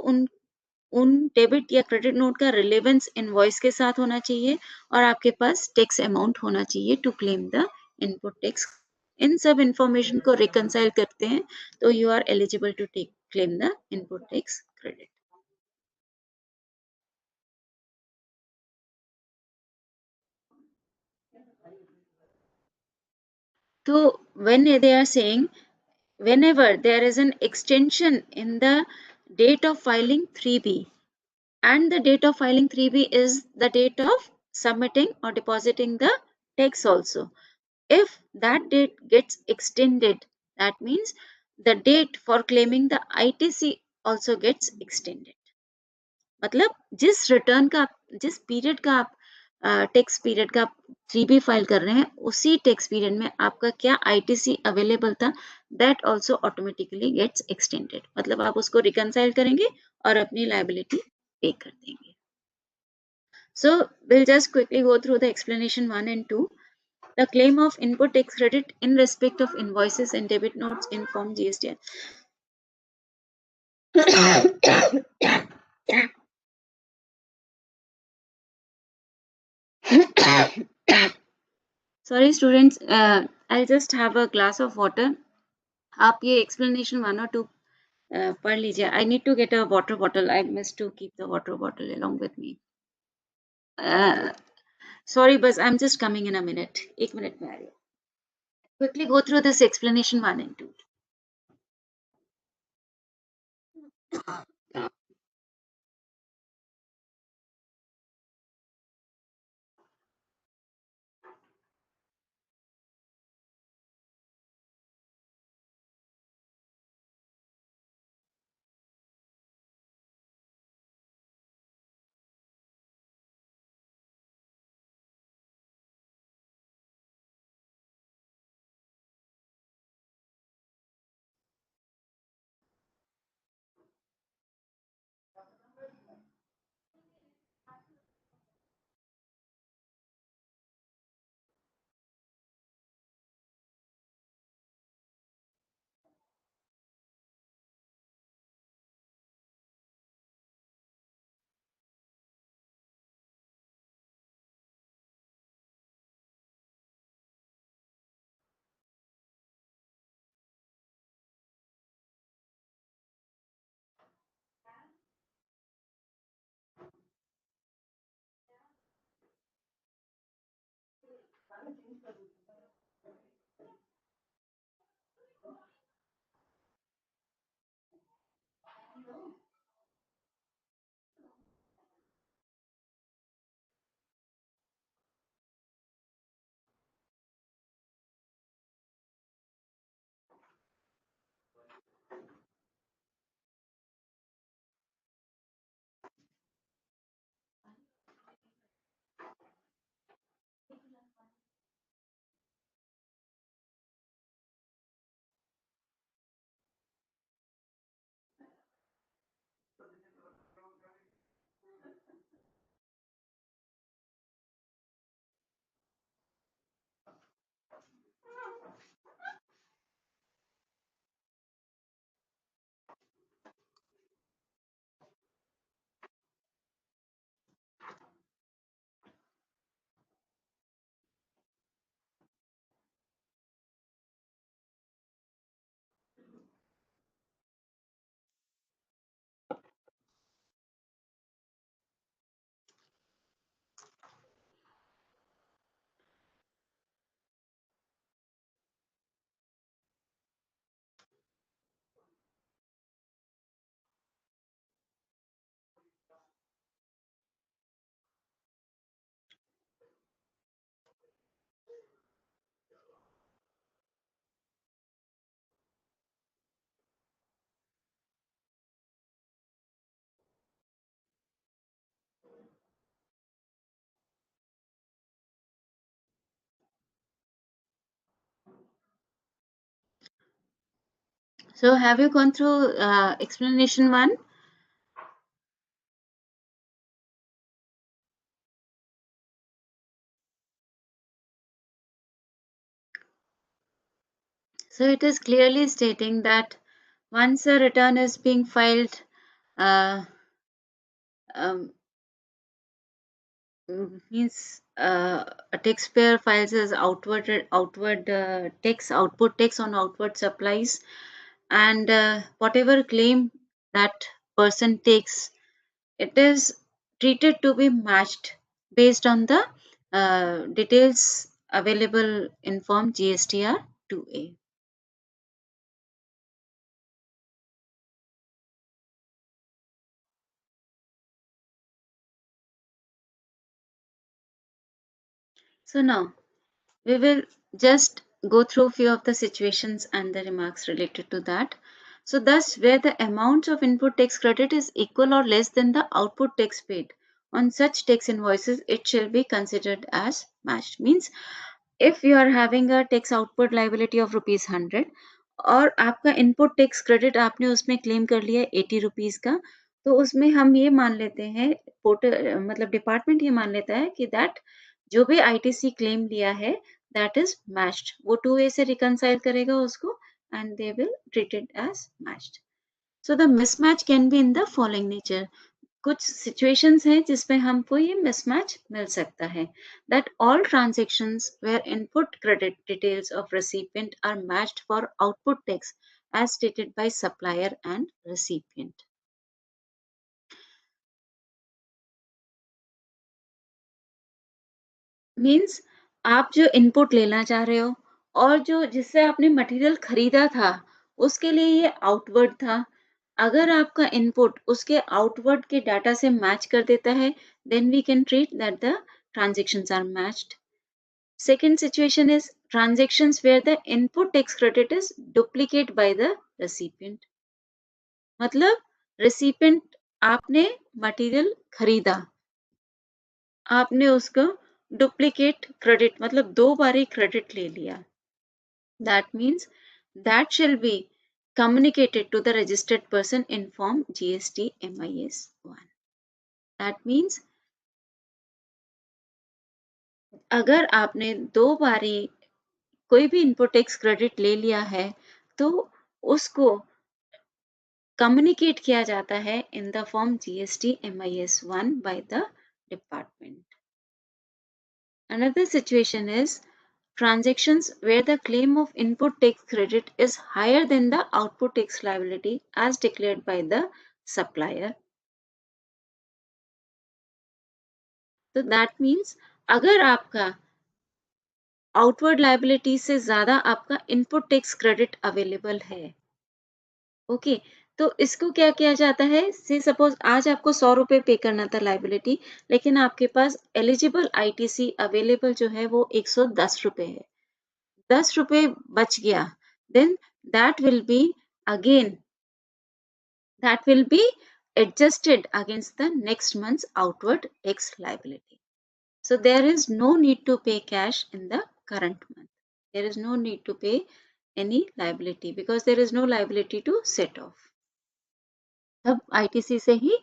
उन डेबिट या क्रेडिट नोट का रिलेवेंस इनवॉइस के साथ होना चाहिए और आपके पास टैक्स अमाउंट होना चाहिए to claim the input tax. इन सब इंफॉर्मेशन को रिकंसाइल करते हैं तो you are eligible to take claim the input tax credit. तो when they are saying whenever there is an extension in the date of filing 3B and the date of filing 3B is the date of submitting or depositing the tax also. If that date gets extended, that means the date for claiming the ITC also gets extended. मतलब जिस period का आप tax period का 3B file कर रहे हैं उसी tax period में आपका क्या आईटीसी अवेलेबल था that also automatically gets extended. मतलब आप उसको रिकंसाइल करेंगे और अपनी लायबिलिटी पे कर देंगे। So we'll just quickly go through the explanation 1 and 2. The claim of input tax credit in respect of invoices and debit notes in Form GST. Sorry students, I'll just have a glass of water. आप ये explanation 1 or 2 पढ़ लीजिए। I need to get a water bottle. I missed to keep the water bottle along with me. Sorry, but I'm just coming in a minute. एक minute में आ रही हूँ। Quickly go through this explanation 1 and 2. So have you gone through explanation 1? So it is clearly stating that Once a return is being filed, uh, um, means a taxpayer files his outward tax output tax on outward supplies, and whatever claim that person takes, it is treated to be matched based on the details available in form GSTR 2A. So now we will just go through few of the situations and the remarks related to that. So thus, where the amount of input tax credit is equal or less than the output tax paid on such tax invoices, it shall be considered as matched. Means if you are having a tax output liability of ₹100 और आपका input tax credit आपने उसमें claim कर लिया 80 rupees का, तो उसमें हम ये मान लेते हैं, मतलब डिपार्टमेंट ये मान लेता है कि दैट जो भी आईटीसी क्लेम लिया है दैट इज मैच्ड, वो 2A से रिकनसाइल करेगा उसको and they will treat it as matched. So the mismatch can be in the following nature. कुछ सिचुएशंस हैं जिसमें हमको ये मिसमैच मिल सकता है. That all transactions where input credit details of recipient are matched for output tax as stated by supplier and recipient. मीन्स आप जो इनपुट लेना चाह रहे हो और जो जिससे आपने मटेरियल खरीदा था उसके लिए ये आउटवर्ड था. अगर आपका इनपुट उसके आउटवर्ड के डाटा से मैच कर देता है, then we can treat that the transactions are matched. Second situation is transactions where the input tax credit is duplicate by the recipient. मतलब recipient, आपने मटेरियल खरीदा, आपने उसको डुप्लीकेट क्रेडिट मतलब दो बारी क्रेडिट ले लिया. That means that shall be communicated to the registered person in form GST MIS 1. That means अगर आपने दो बारी कोई भी इनपुट टैक्स क्रेडिट ले लिया है, तो उसको कम्युनिकेट किया जाता है in the form GST MIS 1 by the department. Another situation is transactions where the claim of input tax credit is higher than the output tax liability as declared by the supplier. So that means अगर आपका outward liability से ज्यादा आपका input tax credit available है, okay, तो इसको क्या किया जाता है, से सपोज आज आपको 100 रुपए पे करना था लाइबिलिटी, लेकिन आपके पास एलिजिबल आईटीसी अवेलेबल जो है वो 110 रुपए है, 10 रुपए बच गया, then that will be again that will be adjusted against the next month's outward tax liability. So there is no need to pay cash in the current month. There is no need to pay any liability because there is no liability to set off. तब ITC से ही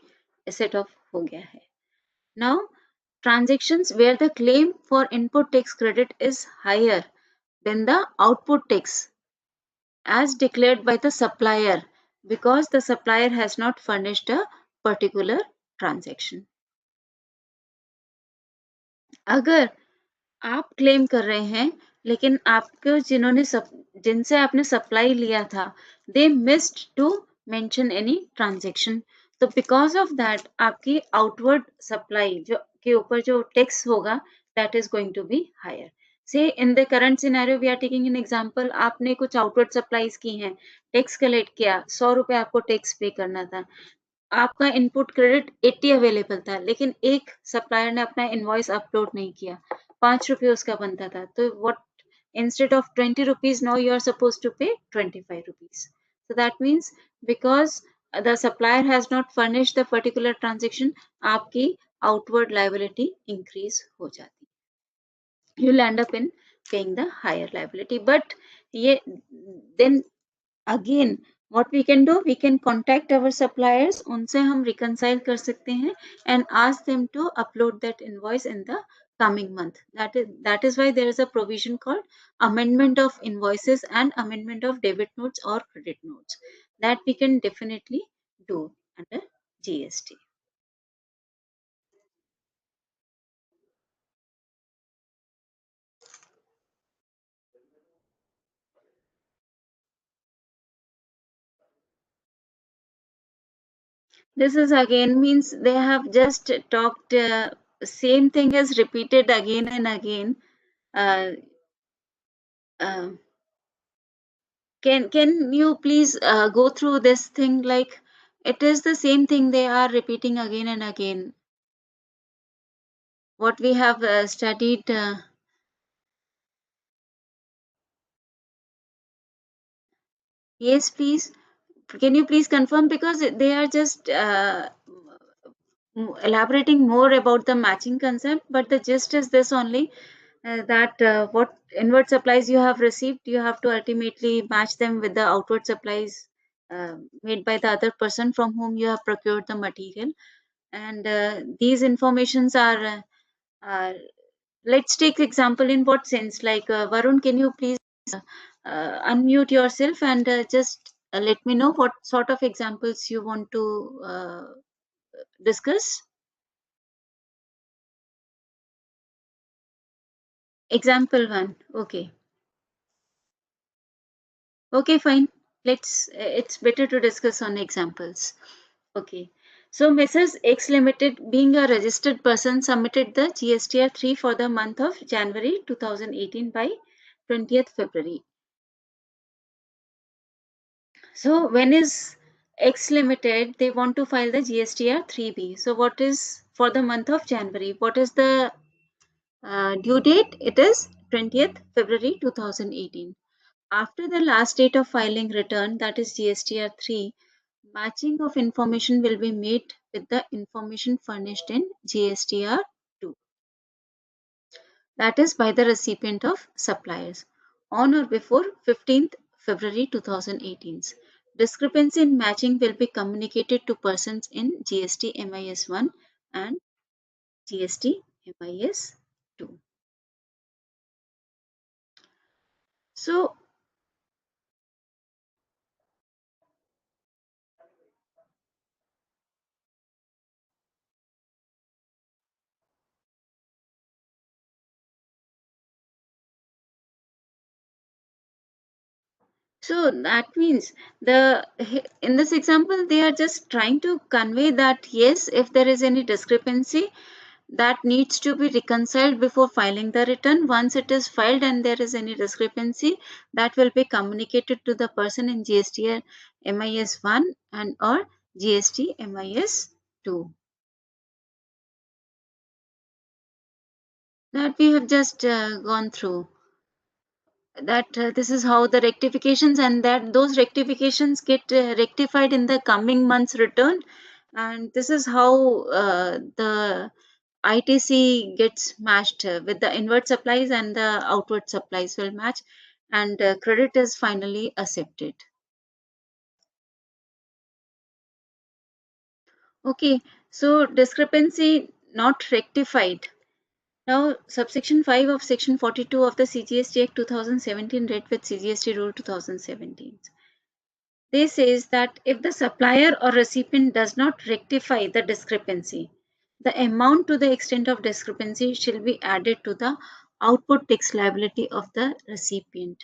set off हो गया है. Now transactions where the claim for input tax credit is higher than the output tax as declared by the supplier because the supplier has not furnished a particular transaction. अगर आप claim कर रहे हैं लेकिन आपको जिनसे आपने सप्लाई लिया था they missed to mention any transaction, तो बिकॉज ऑफ दैट आपकी आउटवर्ड सप्लाई जो के ऊपर जो टैक्स होगा that is going to be higher. Say in the current scenario we are taking an example, आपने कुछ आउटवर्ड सप्लाईज की हैं, टैक्स कलेक्ट किया, 100 रुपए आपको टैक्स पे करना था, आपका इनपुट क्रेडिट 80 अवेलेबल था, लेकिन एक सप्लायर ने अपना इनवॉइस अपलोड नहीं किया, 5 रुपए उसका बनता था, तो what, instead of 20 rupees now you are supposed to pay 25 rupees. So that means because the supplier has not furnished the particular transaction, आपकी outward liability increase हो जाती, you'll end up in paying the higher liability. But ये then again what we can do, we can contact our suppliers, उनसे हम reconcile कर सकते हैं and ask them to upload that invoice in the coming month. That is why there is a provision called amendment of invoices and amendment of debit notes or credit notes that we can definitely do under GST. This is again means they have just talked same thing is repeated again and again. Uh, uh, can you please go through this thing, like it is the same thing they are repeating again and again. What we have studied. Yes, please. Can you please confirm, because they are just elaborating more about the matching concept, but the gist is this only, that what inward supplies you have received, you have to ultimately match them with the outward supplies made by the other person from whom you have procured the material. And these informations are, let's take example in what sense, like Varun, can you please unmute yourself and just let me know what sort of examples you want to discuss. Example one. Okay. Okay, fine. It's better to discuss on examples. Okay. So, Messrs. X Limited, being a registered person, submitted the GSTR 3 for the month of January 2018 by 20th February. So, when is X Limited, they want to file the GSTR 3B. So, what is for the month of January? What is the due date? It is 20th February 2018. After the last date of filing return, that is GSTR 3, matching of information will be made with the information furnished in GSTR 2, that is by the recipient of suppliers, on or before 15th February 2018. Discrepancy in matching will be communicated to persons in GST MIS 1 and GST MIS 2. So, So that means the in this example they are just trying to convey that yes, if there is any discrepancy, that needs to be reconciled before filing the return. Once it is filed and there is any discrepancy, that will be communicated to the person in GST MIS 1 and or GST MIS 2. That we have just gone through. That this is how the rectifications, and that those rectifications get rectified in the coming month's return, and this is how the ITC gets matched with the inward supplies, and the outward supplies will match, and credit is finally accepted. Okay, so discrepancy not rectified. Now, subsection 5 of section 42 of the CGST Act 2017 read with CGST rule 2017. This says that if the supplier or recipient does not rectify the discrepancy, the amount to the extent of discrepancy shall be added to the output tax liability of the recipient.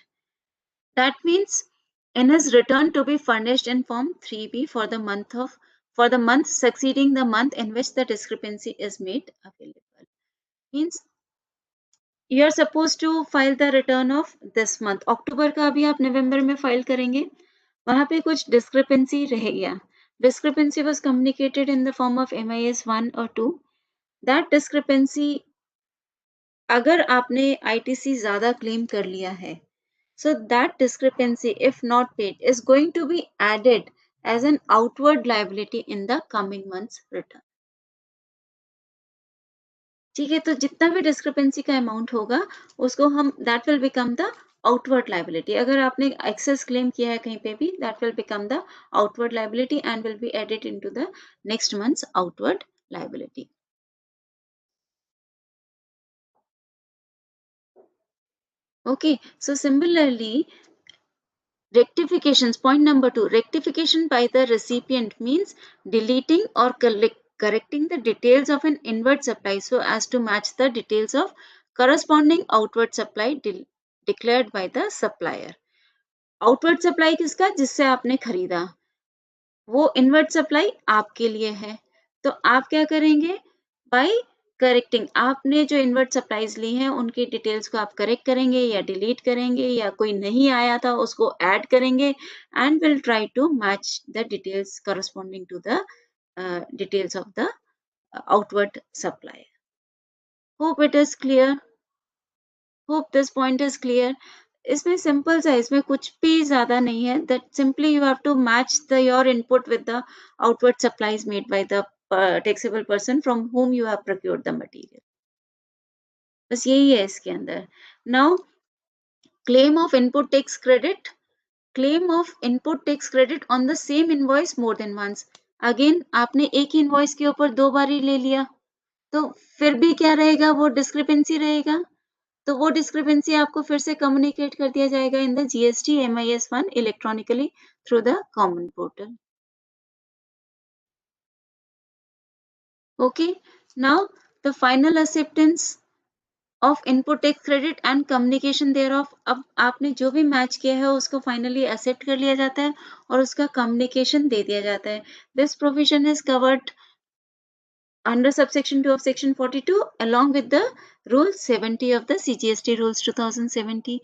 That means in his return to be furnished in form 3B for the month succeeding the month in which the discrepancy is made available. Means you are supposed to file the return of this month. अक्टूबर का अभी आप नवंबर में file करेंगे, वहां पे कुछ discrepancy रह गया. Discrepancy was communicated in the form of MIS 1 or 2. That discrepancy, अगर आपने ITC ज्यादा क्लेम कर लिया है, so that discrepancy, if not paid, is going to be added as an outward liability in the coming month's return. ठीक है, तो जितना भी डिस्क्रिपेंसी का अमाउंट होगा उसको हम that will become the outward liability. अगर आपने एक्सेस क्लेम किया है कहीं पे भी, that will become the outward liability and will be added into the next month's outward liability. Okay, so similarly, rectifications, point number 2, rectification by the recipient means deleting or correcting the details of an inward supply so as to match the details of corresponding outward supply declared by the supplier. Outward supply किसका? जिससे आपने खरीदा, वो inward supply आपके लिए है। तो आप क्या करेंगे? बाय करेक्टिंग, आपने जो इनवर्ट सप्लाईज ली हैं उनकी डिटेल्स को आप करेक्ट करेंगे या डिलीट करेंगे या कोई नहीं आया था उसको ऐड करेंगे and will try to match the details corresponding to the details of the outward supply. Hope it is clear, hope this point is clear. इसमें सिंपल सा है, इसमें कुछ भी ज्यादा नहीं है, that simply you have to match the your input with the outward supplies made by the taxable person from whom you have procured the material. बस यही है इसके अंदर। Now claim of input tax credit, claim of input tax credit on the same invoice more than once. Again आपने एक invoice के ऊपर दो बार ही ले लिया, तो फिर भी क्या रहेगा? वो डिस्क्रिपेंसी रहेगा। तो वो डिस्क्रिपेंसी आपको फिर से कम्युनिकेट कर दिया जाएगा in the GST MIS1 electronically through the common portal. Okay, now the final acceptance of input tax credit and communication thereof. अब आपने जो भी मैच किया है उसको फाइनली एक्सेप्ट कर लिया जाता है और उसका कम्युनिकेशन दे दिया जाता है। This provision is covered under subsection 2 of section 42 along with the rule 70 of the CGST rules 2070,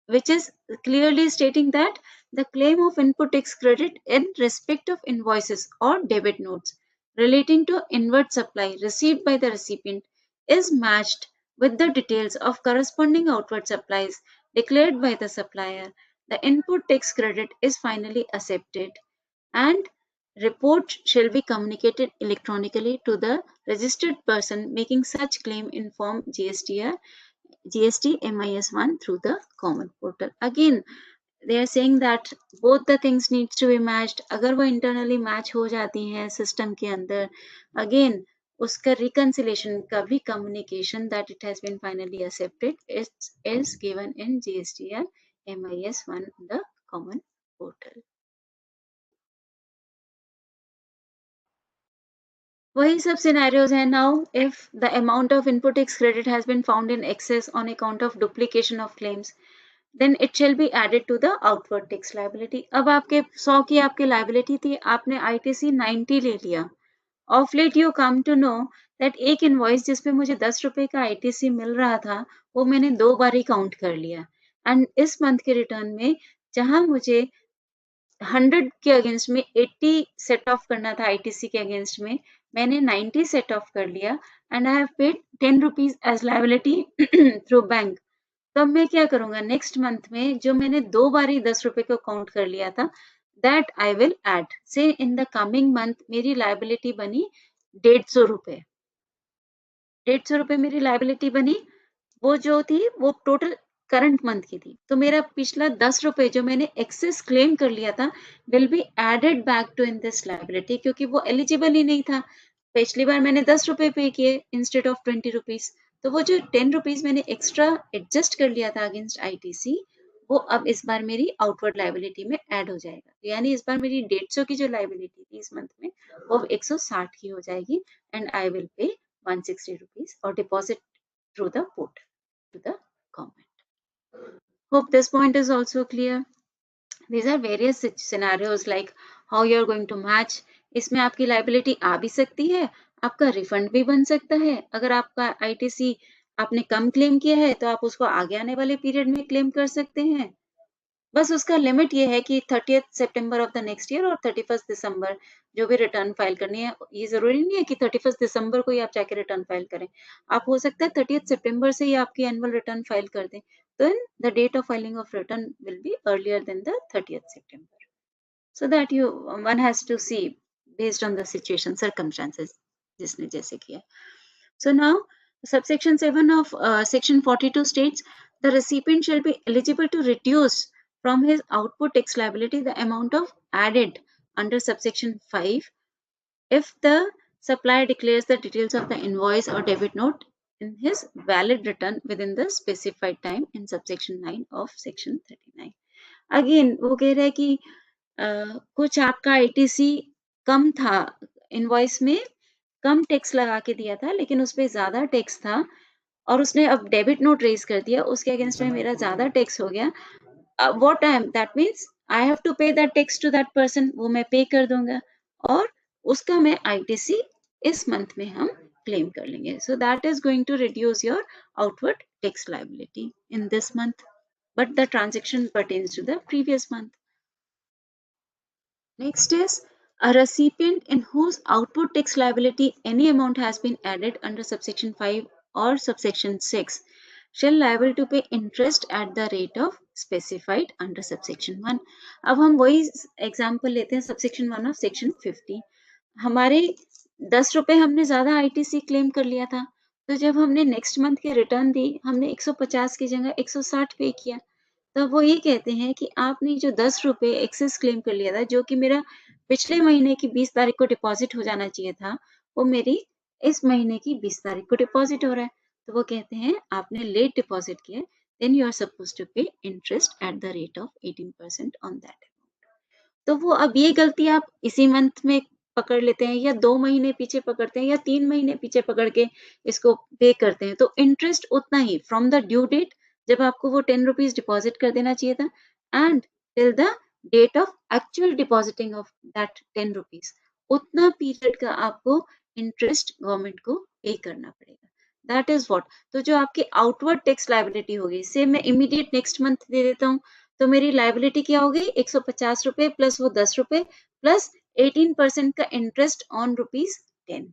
which is clearly stating that the claim of input tax credit in respect of invoices or debit notes relating to inward supply received by the recipient is matched with the details of corresponding outward supplies declared by the supplier. The input tax credit is finally accepted and report shall be communicated electronically to the registered person making such claim in form GST MIS1 through the common portal. Again, they are saying that both the things needs to be matched. अगर वो internally match हो जाती हैं system के अंदर, again उसका reconciliation का भी communication that it has been finally accepted is given in GST MIS1 the common portal. वही सब सिनेरियोज हैं। Now if the amount of input tax credit has been found in excess on account of duplication of claims, then it shall be added to the outward tax liability. अब आपके 100 की आपकी liability थी, आपने ITC 90 ले लिया। Of late you come to know that एक invoice जिसपे मुझे 10 रुपए का ITC मिल रहा था वो मैंने 2 बार ही काउंट कर लिया एंड इस मंथ के रिटर्न में जहां मुझे 100 के अगेंस्ट में 80 सेट ऑफ करना था ITC के अगेंस्ट में, मैंने 90 सेट ऑफ कर लिया and I have paid 10 rupees as liability through bank. तो अब मैं क्या करूंगा? नेक्स्ट मंथ में जो मैंने 2 बार ही 10 रुपए को काउंट कर लिया था दैट आई विल ऐड। से इन द कमिंग मंथ मेरी लायबिलिटी बनी 150 रुपए। 150 रुपए मेरी लायबिलिटी बनी, वो जो थी वो टोटल करंट मंथ की थी। तो मेरा पिछला 10 रुपए जो मैंने एक्सेस क्लेम कर लिया था will be added back to in this liability क्योंकि वो एलिजिबल ही नहीं था। पिछली बार मैंने 10 रुपए पे किए इंस्टेड ऑफ 20 रुपीज, तो वो जो 10 रुपीज मैंने एक्स्ट्रा एडजस्ट कर लिया था अगेंस्ट ITC वो अब इस बार मेरी आउटवर्ड लायबिलिटी में ऐड हो जाएगा। यानी इस बार मेरी 150 की जो लायबिलिटी थी इस मंथ में वो 160 की हो जाएगी and I will pay 160 rupees or deposit through the portal to the government. Hope this point is also clear. These are various scenarios like how you are going to match. इसमें आपकी liability आ भी सकती है, आपका refund भी बन सकता है। अगर आपका ITC आपने कम क्लेम किया है तो आप उसको आगे आने वाले पीरियड में क्लेम कर सकते हैं। बस उसका लिमिट ये है कि 30th September of the next year और 31st दिसंबर जो भी रिटर्न फाइल करनी है, ये जरूरी नहीं है कि 31st दिसंबर को ही आप जाके रिटर्न फाइल करें। आप हो सकता है 30th सितंबर से ही आपकी एनुअल रिटर्न फाइल कर दें, then the date of filing of return will be earlier than the 30th September. So that you one has to see based on the situation circumstances जिसने जैसे किया। So now subsection 7 of section 42 states the recipient shall be eligible to reduce from his output tax liability the amount of added under subsection 5 if the supplier declares the details of the invoice or debit note in his valid return within the specified time in subsection 9 of section 39. Again वो कह रहा है कि कुछ आपका ITC कम था, invoice में कम tax लगा के दिया था लेकिन उस पे ज़्यादा टैक्स था और उसने अब डेबिट नोट रेज कर दिया, उसके अगेंस्ट में मेरा ज़्यादा टैक्स हो गया। What I am that means I have to pay that tax to that person, वो मैं पे कर दूंगा और उसका मैं आईटीसी इस मंथ में हम क्लेम कर लेंगे। So that is going to reduce your outward tax liability in this month, but the transaction pertains to the previous month. Next is a recipient in whose output tax liability any amount has been added under subsection 5 or subsection 6 shall liable to pay interest at the rate of specified under subsection 1. अब हम वही example लेते हैं subsection 1 of section 50. हमारे 10 रुपए हमने ज़्यादा ITC claim कर लिया था, तो जब हमने नेक्स्ट मंथ की रिटर्न दी हमने 150 की जगह 160 पे किया। तो वो ये कहते हैं कि आपने जो 10 रुपए एक्सेस क्लेम कर लिया था, जो कि मेरा पिछले महीने की 20 तारीख को डिपॉज़िट हो जाना चाहिए था, वो मेरी इस महीने की 20 तारीख को डिपॉज़िट हो रहा है। तो वो कहते हैं आपने लेट डिपॉज़िट किया है, then you are supposed to pay interest at the rate of 18% on that. तो वो अब ये गलती आप इसी मंथ में पकड़ लेते हैं या 2 महीने पीछे पकड़ते हैं या 3 महीने पीछे पकड़ के इसको पे करते हैं, तो इंटरेस्ट उतना ही फ्रॉम द ड्यू डेट जब आपको वो 10 रुपीज़ डिपॉज़िट कर देना चाहिए था and till the date of actual depositing of that 10 rupees, उतना पीरियड का आपको इंटरेस्ट गवर्नमेंट को पे करना पड़ेगा। दैट इज़ व्हाट, तो जो आपकी आउटवर्ड टैक्स लायबिलिटी होगी, से मैं इमीडिएट नेक्स्ट मंथ दे देता हूँ, तो मेरी लायबिलिटी क्या हो गई 150 रुपए प्लस वो 10 रुपए प्लस 18% का इंटरेस्ट ऑन रुपीज 10,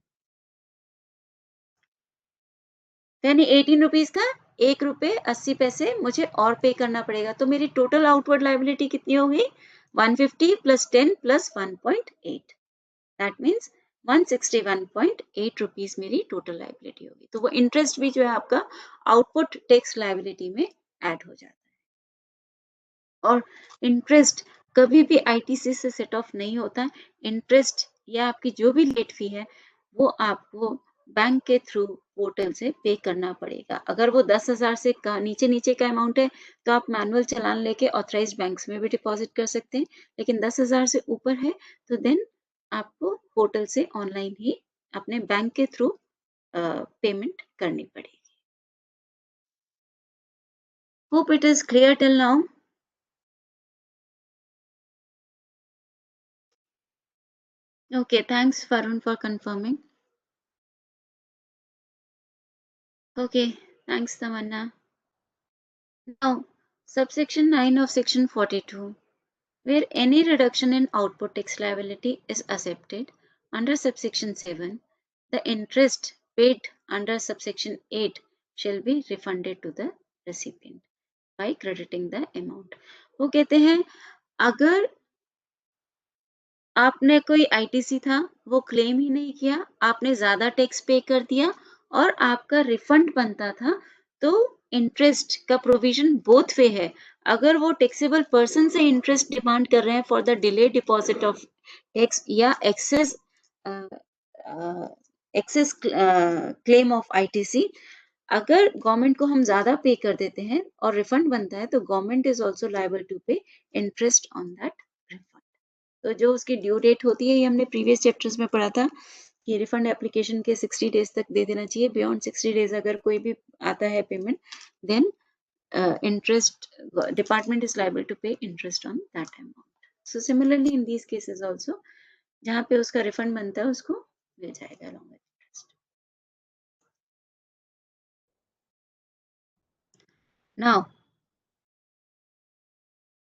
यानी 18 रुपीज का 1 रुपए 80 पैसे मुझे और पे करना पड़ेगा। तो मेरी टोटल आउटवर्ड लायबिलिटी कितनी हो गई 150 plus 10 plus 1.8, that means 161.8 rupees मेरी टोटल लायबिलिटी होगी। तो वो इंटरेस्ट भी जो है आपका आउटपुट टैक्स लायबिलिटी में ऐड हो जाता है। और इंटरेस्ट कभी भी आईटीसी से सेट ऑफ नहीं होता। इंटरेस्ट या आपकी जो भी लेट फी है वो आपको बैंक के थ्रू पोर्टल से पे करना पड़ेगा। अगर वो 10,000 से नीचे नीचे का अमाउंट है तो आप मैनुअल चालान लेके ऑथराइज्ड बैंक्स में भी डिपॉजिट कर सकते हैं, लेकिन 10,000 से ऊपर है तो देन आपको पोर्टल से ऑनलाइन ही अपने बैंक के थ्रू पेमेंट करनी पड़ेगी। Hope it is clear till now. Okay, thanks Varun for confirming. Okay, thanks Tamanna. Now, subsection 9 of section 42, where any reduction in output tax liability is accepted under subsection 7, the interest paid under subsection 8 shall be refunded to the recipient by crediting the amount. वो कहते हैं अगर आपने कोई ITC था, वो claim ही नहीं किया, आपने ज़्यादा टैक्स पे कर दिया और आपका रिफंड बनता था, तो इंटरेस्ट का प्रोविज़न बोथ वे है। अगर वो टैक्सेबल पर्सन से इंटरेस्ट डिमांड कर रहे हैं for the delay deposit of tax या एक्सेस क्लेम ऑफ आईटीसी, अगर गवर्नमेंट को हम ज़्यादा पे कर देते हैं और रिफंड बनता है, तो government is also liable to pay interest on that refund. तो जो उसकी ड्यू डेट होती है, ये हमने प्रीवियस चैप्टर्स में पढ़ा था कि रिफंड एप्लीकेशन के 60 डेज तक दे देना चाहिए। बियॉन्ड 60 डेज अगर कोई भी आता है payment, then interest department is liable to pay interest on that amount. So similarly in these cases also, जहाँ पे उसका रिफंड बनता है उसको मिल जाएगा along with interest. Now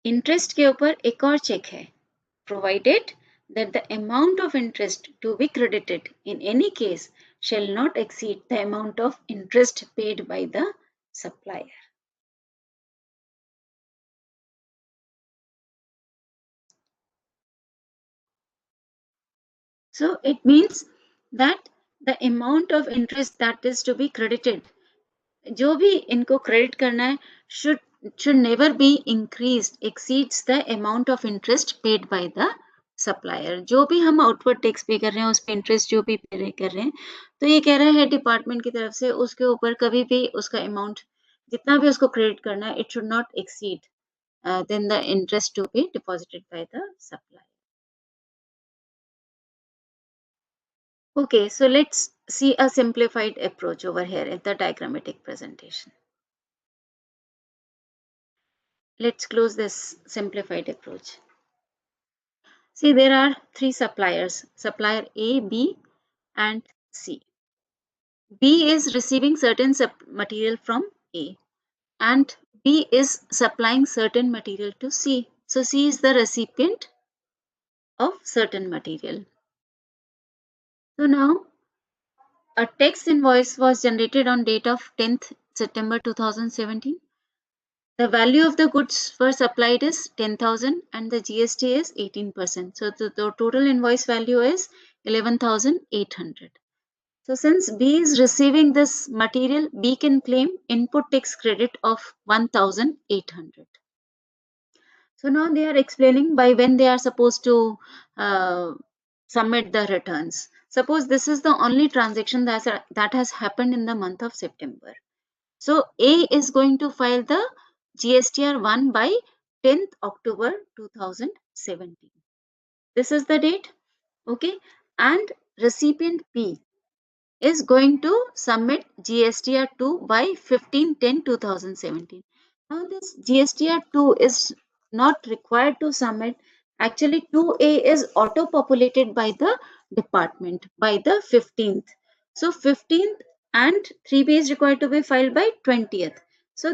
interest के ऊपर एक और चेक है, provided that the amount of interest to be credited in any case shall not exceed the amount of interest paid by the supplier. So it means that the amount of interest that is to be credited, जो भी इनको credit करना है, should never be increased exceeds the amount of interest paid by the supplier, जो भी हम outward tax पे कर रहे हैं उस पे इंटरेस्ट जो भी पे कर रहे हैं, तो ये कह रहा है डिपार्टमेंट की तरफ से उसके ऊपर कभी भी उसका अमाउंट जितना भी उसको क्रेडिट करना है, it should not exceed then the interest to be deposited by the supplier. Okay, so let's see a simplified approach over here in the diagrammatic presentation. Let's close this simplified approach. See, there are three suppliers, supplier A, B, and C. B is receiving certain material from A, and B is supplying certain material to C. So C is the recipient of certain material. So now a tax invoice was generated on date of 10th September 2017. The value of the goods were supplied is 10,000 and the GST is 18%. So the total invoice value is 11,800. So since B is receiving this material, B can claim input tax credit of 1,800. So now they are explaining by when they are supposed to submit the returns. Suppose this is the only transaction that has happened in the month of September. So A is going to file the GSTR 1 by 10th October 2017. This is the date, okay? And recipient B is going to submit GSTR 2 by 15/10/2017. Now this GSTR 2 is not required to submit. Actually 2A is auto populated by the department by the 15th. So 15th and 3B is required to be filed by 20th. So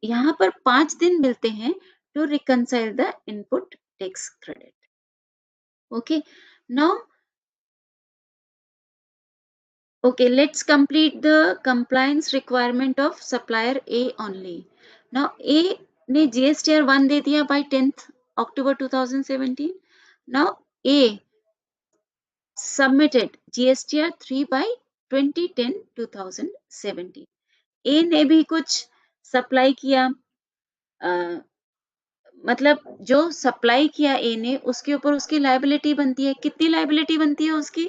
यहाँ पर 5 दिन मिलते हैं to reconcile the input tax credit. Okay. Now okay, let's complete the compliance requirement of supplier A only. Now A ने GSTR 1 दे दिया by 10th October 2017. Now A submitted GSTR 3 by 20/10/2017. A ने भी कुछ सप्लाई किया, मतलब जो supply किया ए ने उसके ऊपर उसकी लायबिलिटी बनती है. कितनी लायबिलिटी बनती है उसकी?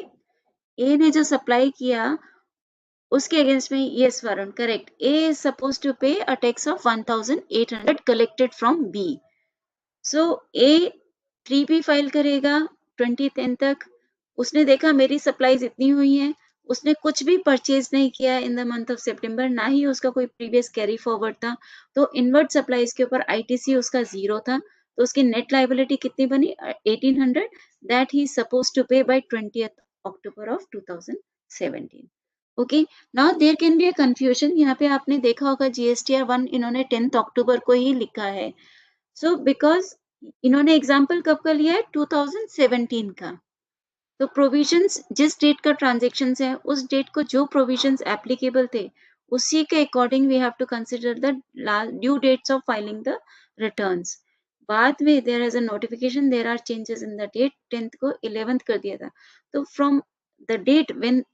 ए ने जो सप्लाई किया उसके अगेंस्ट में, yes Varun, correct. A is supposed to pay a tax of 1,800 collected from B. So A 3B file करेगा 2010 तक. उसने देखा मेरी सप्लाईज इतनी हुई हैं, उसने कुछ भी परचेज नहीं किया इन द मंथ ऑफ सितंबर, ना ही उसका कोई प्रीवियस कैरी फॉरवर्ड था, तो इनवर्ट सप्लाईज के ऊपर आईटीसी उसका जीरो था, तो उसकी नेट लायबिलिटी कितनी बनी? 1800 that he suppose to pay by 20th October of 2017. Okay, now there can be a confusion. यहाँ पे आपने देखा होगा जीएसटीआर 1 इन्होंने 10th अक्टूबर को ही लिखा है. सो बिकॉज इन्होंने एग्जाम्पल कब का लिया है? 2017 का. तो प्रोविजंस जिस डेट का ट्रांजेक्शन है उस डेट को जो प्रोविजंस एप्लीकेबल थे उसी के according we have to consider the due dates of filing the returns. बाद में there is a notification, there are changes in the date, 10th को 11th कर दिया था. तो from the date when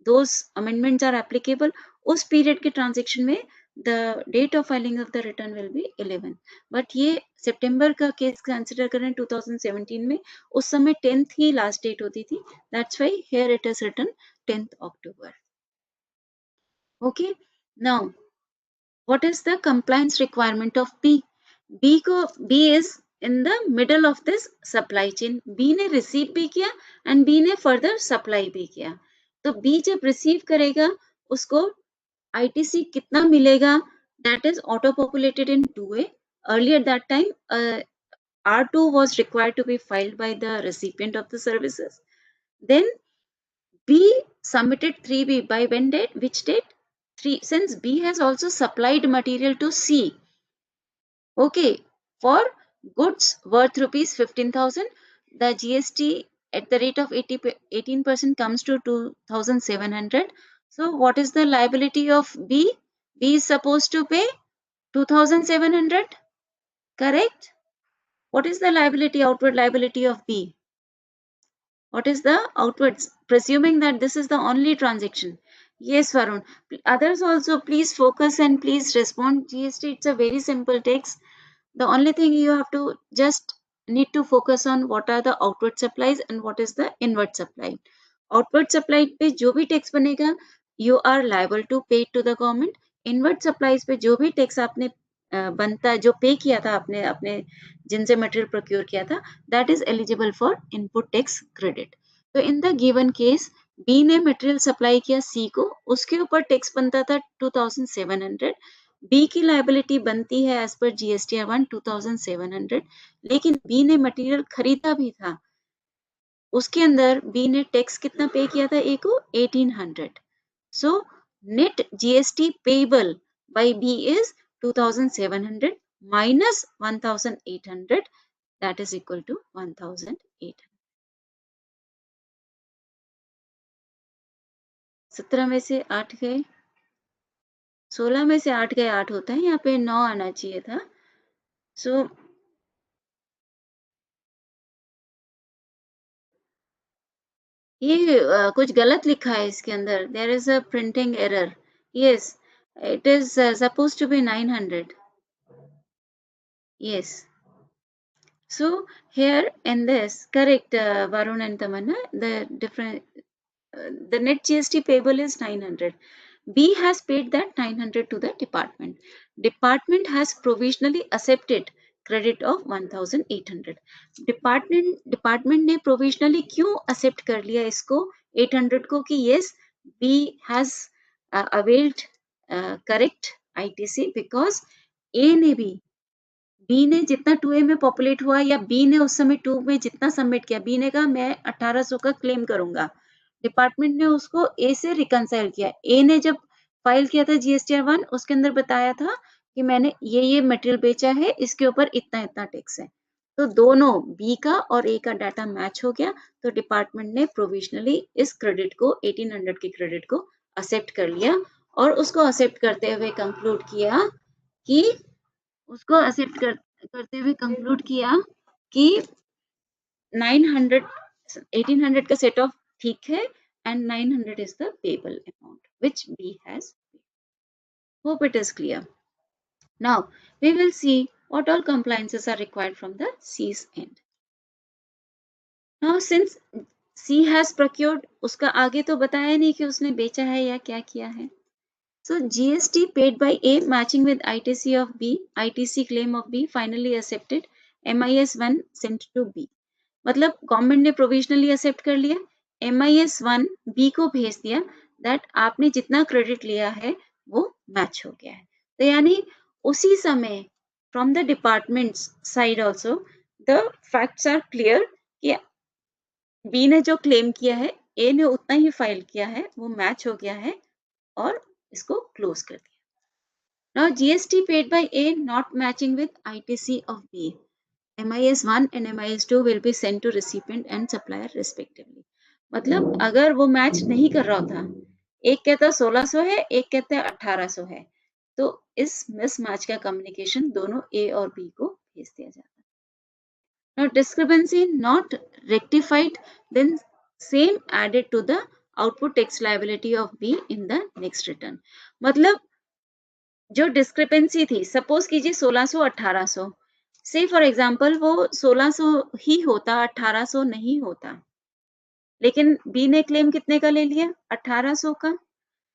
those amendments are applicable, उस पीरियड के ट्रांजेक्शन में the date of filing of the return will be 11. But ये सितंबर का केस कंसिडर करें 2017 में, उस समय 10th ही लास्ट डेट होती थी. That's why here it is written 10th October. Okay, now what is the compliance requirement of B? B is in the middle of this supply chain. B ने receive भी किया and B ने further supply भी किया. तो B जब receive करेगा उसको ITC कितना मिलेगा? That is auto populated in 2A. Earlier that time R2 was required to be filed by the recipient of the services. Then B submitted 3B by when date? Which date? 3. Since B has also supplied material to C. Okay, for goods worth rupees 15,000, the GST at the rate of 18% comes to 2,700. So what is the liability of B? B is supposed to pay 2,700, correct? What is the liability, outward liability of B? What is the outwards, presuming that this is the only transaction? Yes, Varun. Others also, please focus and please respond. GST, it's a very simple text. The only thing you have to just need to focus on what are the outward supplies and what is the inward supply. Outward supply पे जो भी tax बनेगा you are liable to pay to the government. Inward supplies पे जो भी tax आपने बनता है, जो पे किया था आपने अपने जिनसे मटेरियल प्रोक्योर किया था, that is eligible for input tax credit. तो in the given case B ने मटेरियल सप्लाई किया सी को, उसके ऊपर टैक्स बनता था 2700, बी की लाइबिलिटी बनती है एज पर जीएसटी 1 2700, लेकिन बी ने मटेरियल खरीदा भी था, उसके अंदर बी ने टैक्स कितना पे किया था ए को 1800. So net GST payable by B is 2700 minus 1800, that is equal to 1800. 17 में से 8 गए, 16 में से 8 गए, 8 होता है, यहाँ पे 9 आना चाहिए था. सो ये कुछ गलत लिखा है इसके अंदर. There is a printing error. Yes, it is suppose to be 900. Yes. So here in this, correct, Varun and Tamanna, the net GST payable is 900. B has paid that 900 to the department. Department has provisionally accepted credit of 1800. Department ने provisionally क्यों accept कर लिया इसको 800 को कि yes, B has availed correct ITC because A ने भी B ने जितना 2A में पॉपुलेट हुआ या बी ने उस समय 2 में जितना सबमिट किया, बी ने कहा मैं 1800 का क्लेम करूंगा, डिपार्टमेंट ने उसको ए से रिकंसाइल किया. ए ने जब फाइल किया था जीएसटी 1, उसके अंदर बताया था कि मैंने ये मटेरियल बेचा है, इसके ऊपर इतना इतना टैक्स है. तो दोनों बी का और ए का डाटा मैच हो गया, तो डिपार्टमेंट ने प्रोविजनली इस क्रेडिट को 1800 के क्रेडिट को एक्सेप्ट कर लिया और उसको एक्सेप्ट करते हुए कंक्लूड किया कि उसको एक्सेप्ट करते हुए कंक्लूड किया कि 900 1800 का सेट ऑफ ठीक है and 900 is the payable amount which B has paid. Hope it is clear. Now we will see what all compliances are required from the C's end. Now since C has procured, उसका आगे तो बताया नहीं कि उसने बेचा है या क्या किया है. So GST paid by A matching with ITC of B, ITC claim of B finally accepted, MIS 1 sent to B. मतलब गवर्नमेंट ने प्रोविजनली एक्सेप्ट कर लिया, MIS 1 B को भेज दिया दैट आपने जितना क्रेडिट लिया है वो मैच हो गया है. तो यानी उसी समय from the department side also the facts are clear कि बी ने जो क्लेम किया है ए ने उतना ही फाइल किया है, वो मैच हो गया है और इसको क्लोज कर दिया. Now GST paid by A not matching with ITC of B. MIS 1 and MIS 2 will be sent to recipient and supplier respectively. मतलब अगर वो मैच नहीं कर रहा था, एक कहता 1600 है, एक कहता है 1800 है, तो इस मिसमैच का कम्युनिकेशन दोनों A और B को भेज दिया जाता है. Now discrepancy not rectified, then same added to the output tax liability of B in the next return. मतलब जो डिस्क्रिपेंसी थी, सपोज कीजिए 1600 1800, से फॉर एग्जांपल वो 1600 ही होता, 1800 नहीं होता, लेकिन बी ने क्लेम कितने का ले लिया 1800 का,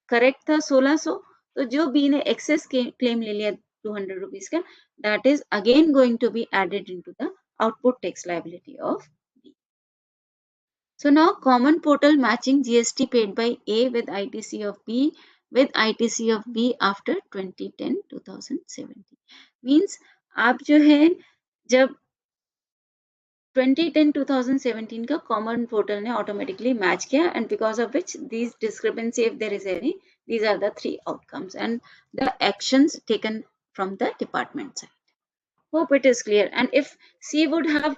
करेक्ट था 1600, तो जो बी ने एक्सेस क्लेम ले लिया 200 रुपीज का, that is again going to be added into the output tax liability of B. So now common portal matching GST paid by A with ITC of B with ITC of B after 2010-2017 means आप जो है जब 2010-2017 का common portal ने automatically match किया and because of which these discrepancy if there is any, these are the three outcomes and the actions taken from the department side. Hope it is clear. And if C would have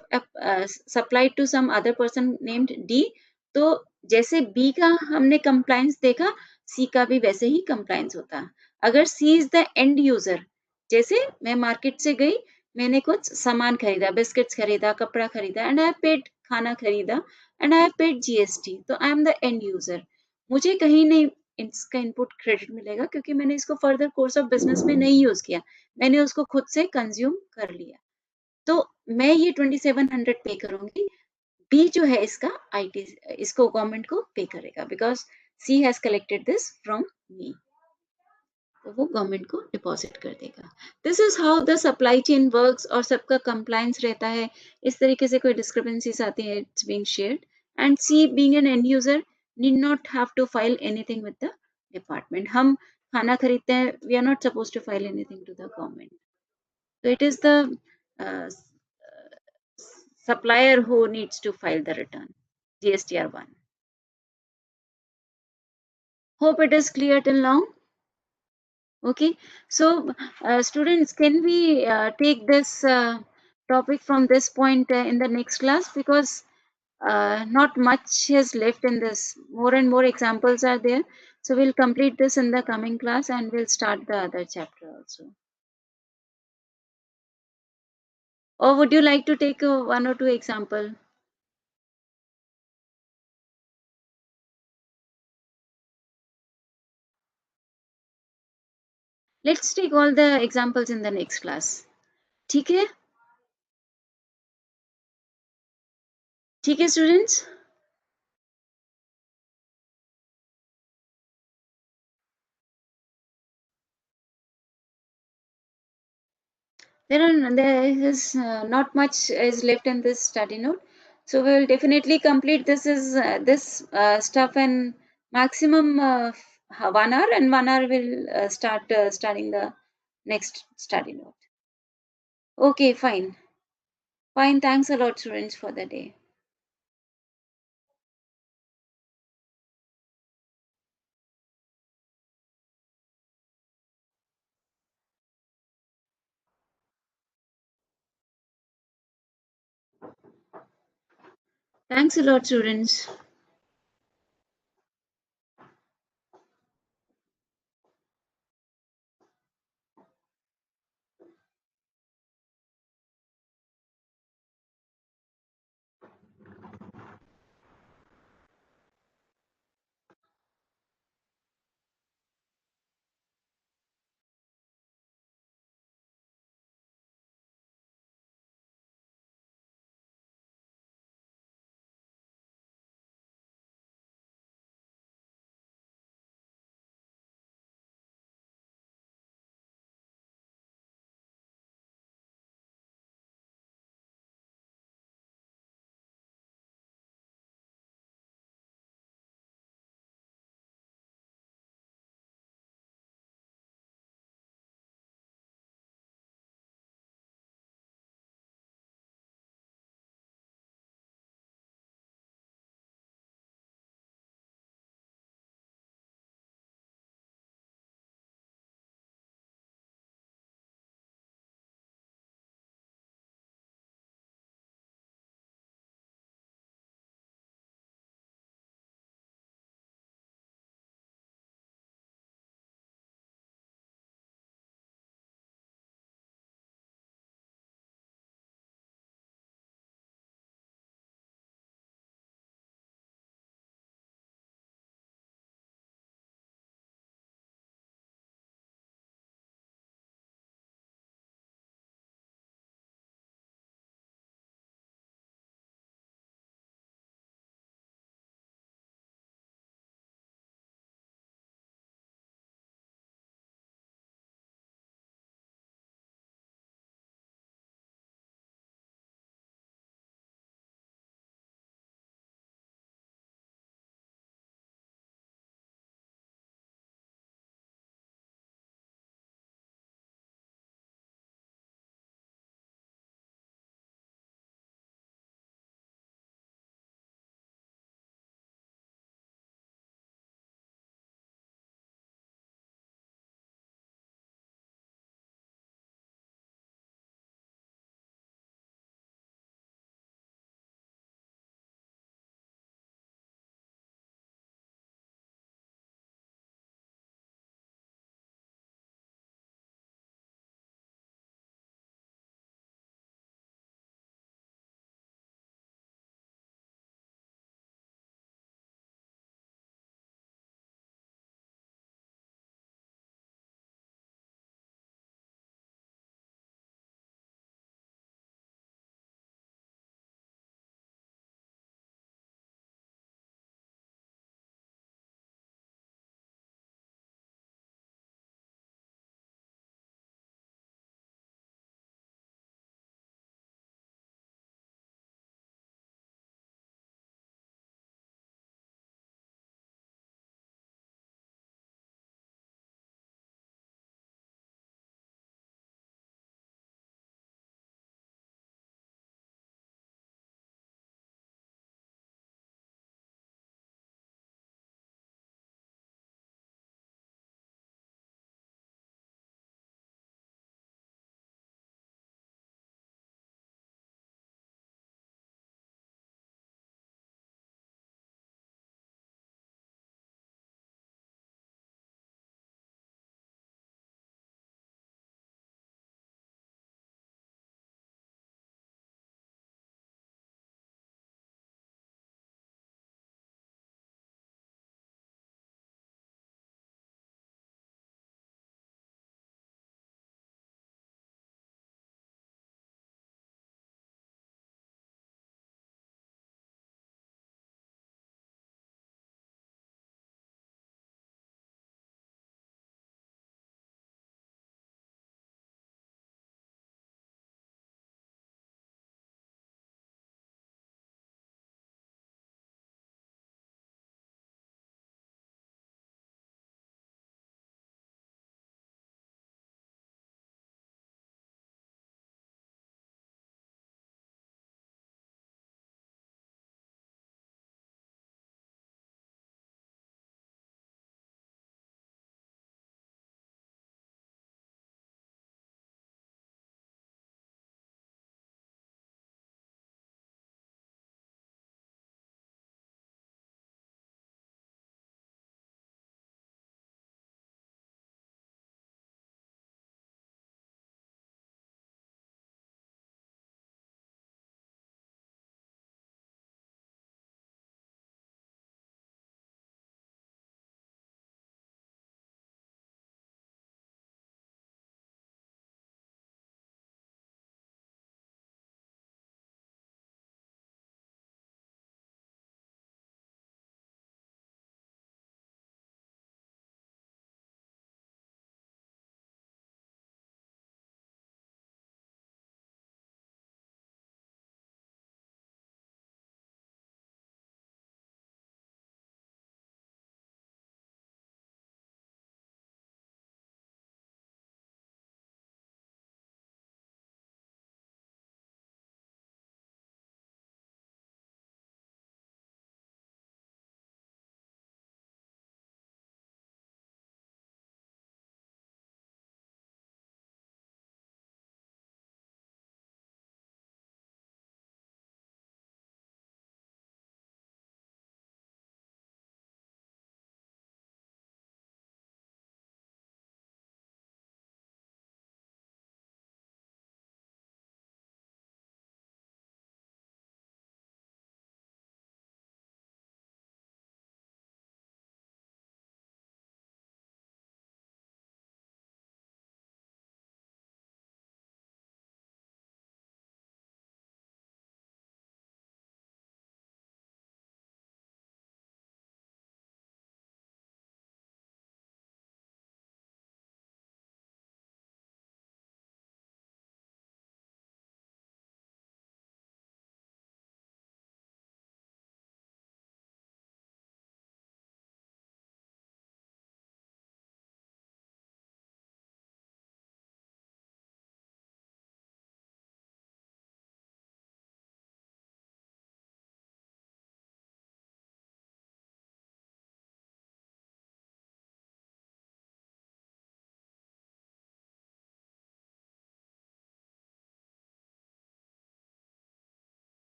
supplied to some other person named D, तो जैसे B का हमने compliance देखा, C का भी वैसे ही compliance होता. अगर C is the end user, जैसे मैं मार्केट से गई, मैंने कुछ सामान खरीदा, बिस्किट्स खरीदा, कपड़ा खरीदा, and I have paid, खाना खरीदा, and I have paid GST, तो I am the end user. मुझे कहीं नहीं इसका इनपुट क्रेडिट मिलेगा क्योंकि मैंने इसको फर्दर कोर्स ऑफ बिजनेस में नहीं यूज किया, मैंने उसको खुद से कंज्यूम कर लिया. तो मैं ये 2700 पे करूंगी, बी जो है इसका आईटी, इसको गवर्नमेंट को पे करेगा, because C has collected this from me, तो वो गवर्नमेंट को डिपॉजिट कर देगा। This is how the supply chain works, और सबका कंप्लायंस रहता है। इस तरीके से कोई डिस्क्रिपेंसीज आती है, it's being shared, and C being an end user need not have to file anything with the department. हम खाना खरीदते हैं, we are not suppose to file anything to the government, so it is the supplier who needs to file the return, GSTR1. Hope it is clear till now. Okay, so students, can we take this topic from this point in the next class, because not much is left in this. More and more examples are there. So we'll complete this in the coming class and we'll start the other chapter also. Or would you like to take one or two example? Let's take all the examples in the next class. ठीक है? ठीक है students? There is not much is left in this study note, so we will definitely complete this stuff in maximum 1 hour, and 1 hour will start studying the next study note. Okay, fine. Fine. Thanks a lot, students, for the day. Thanks a lot, students.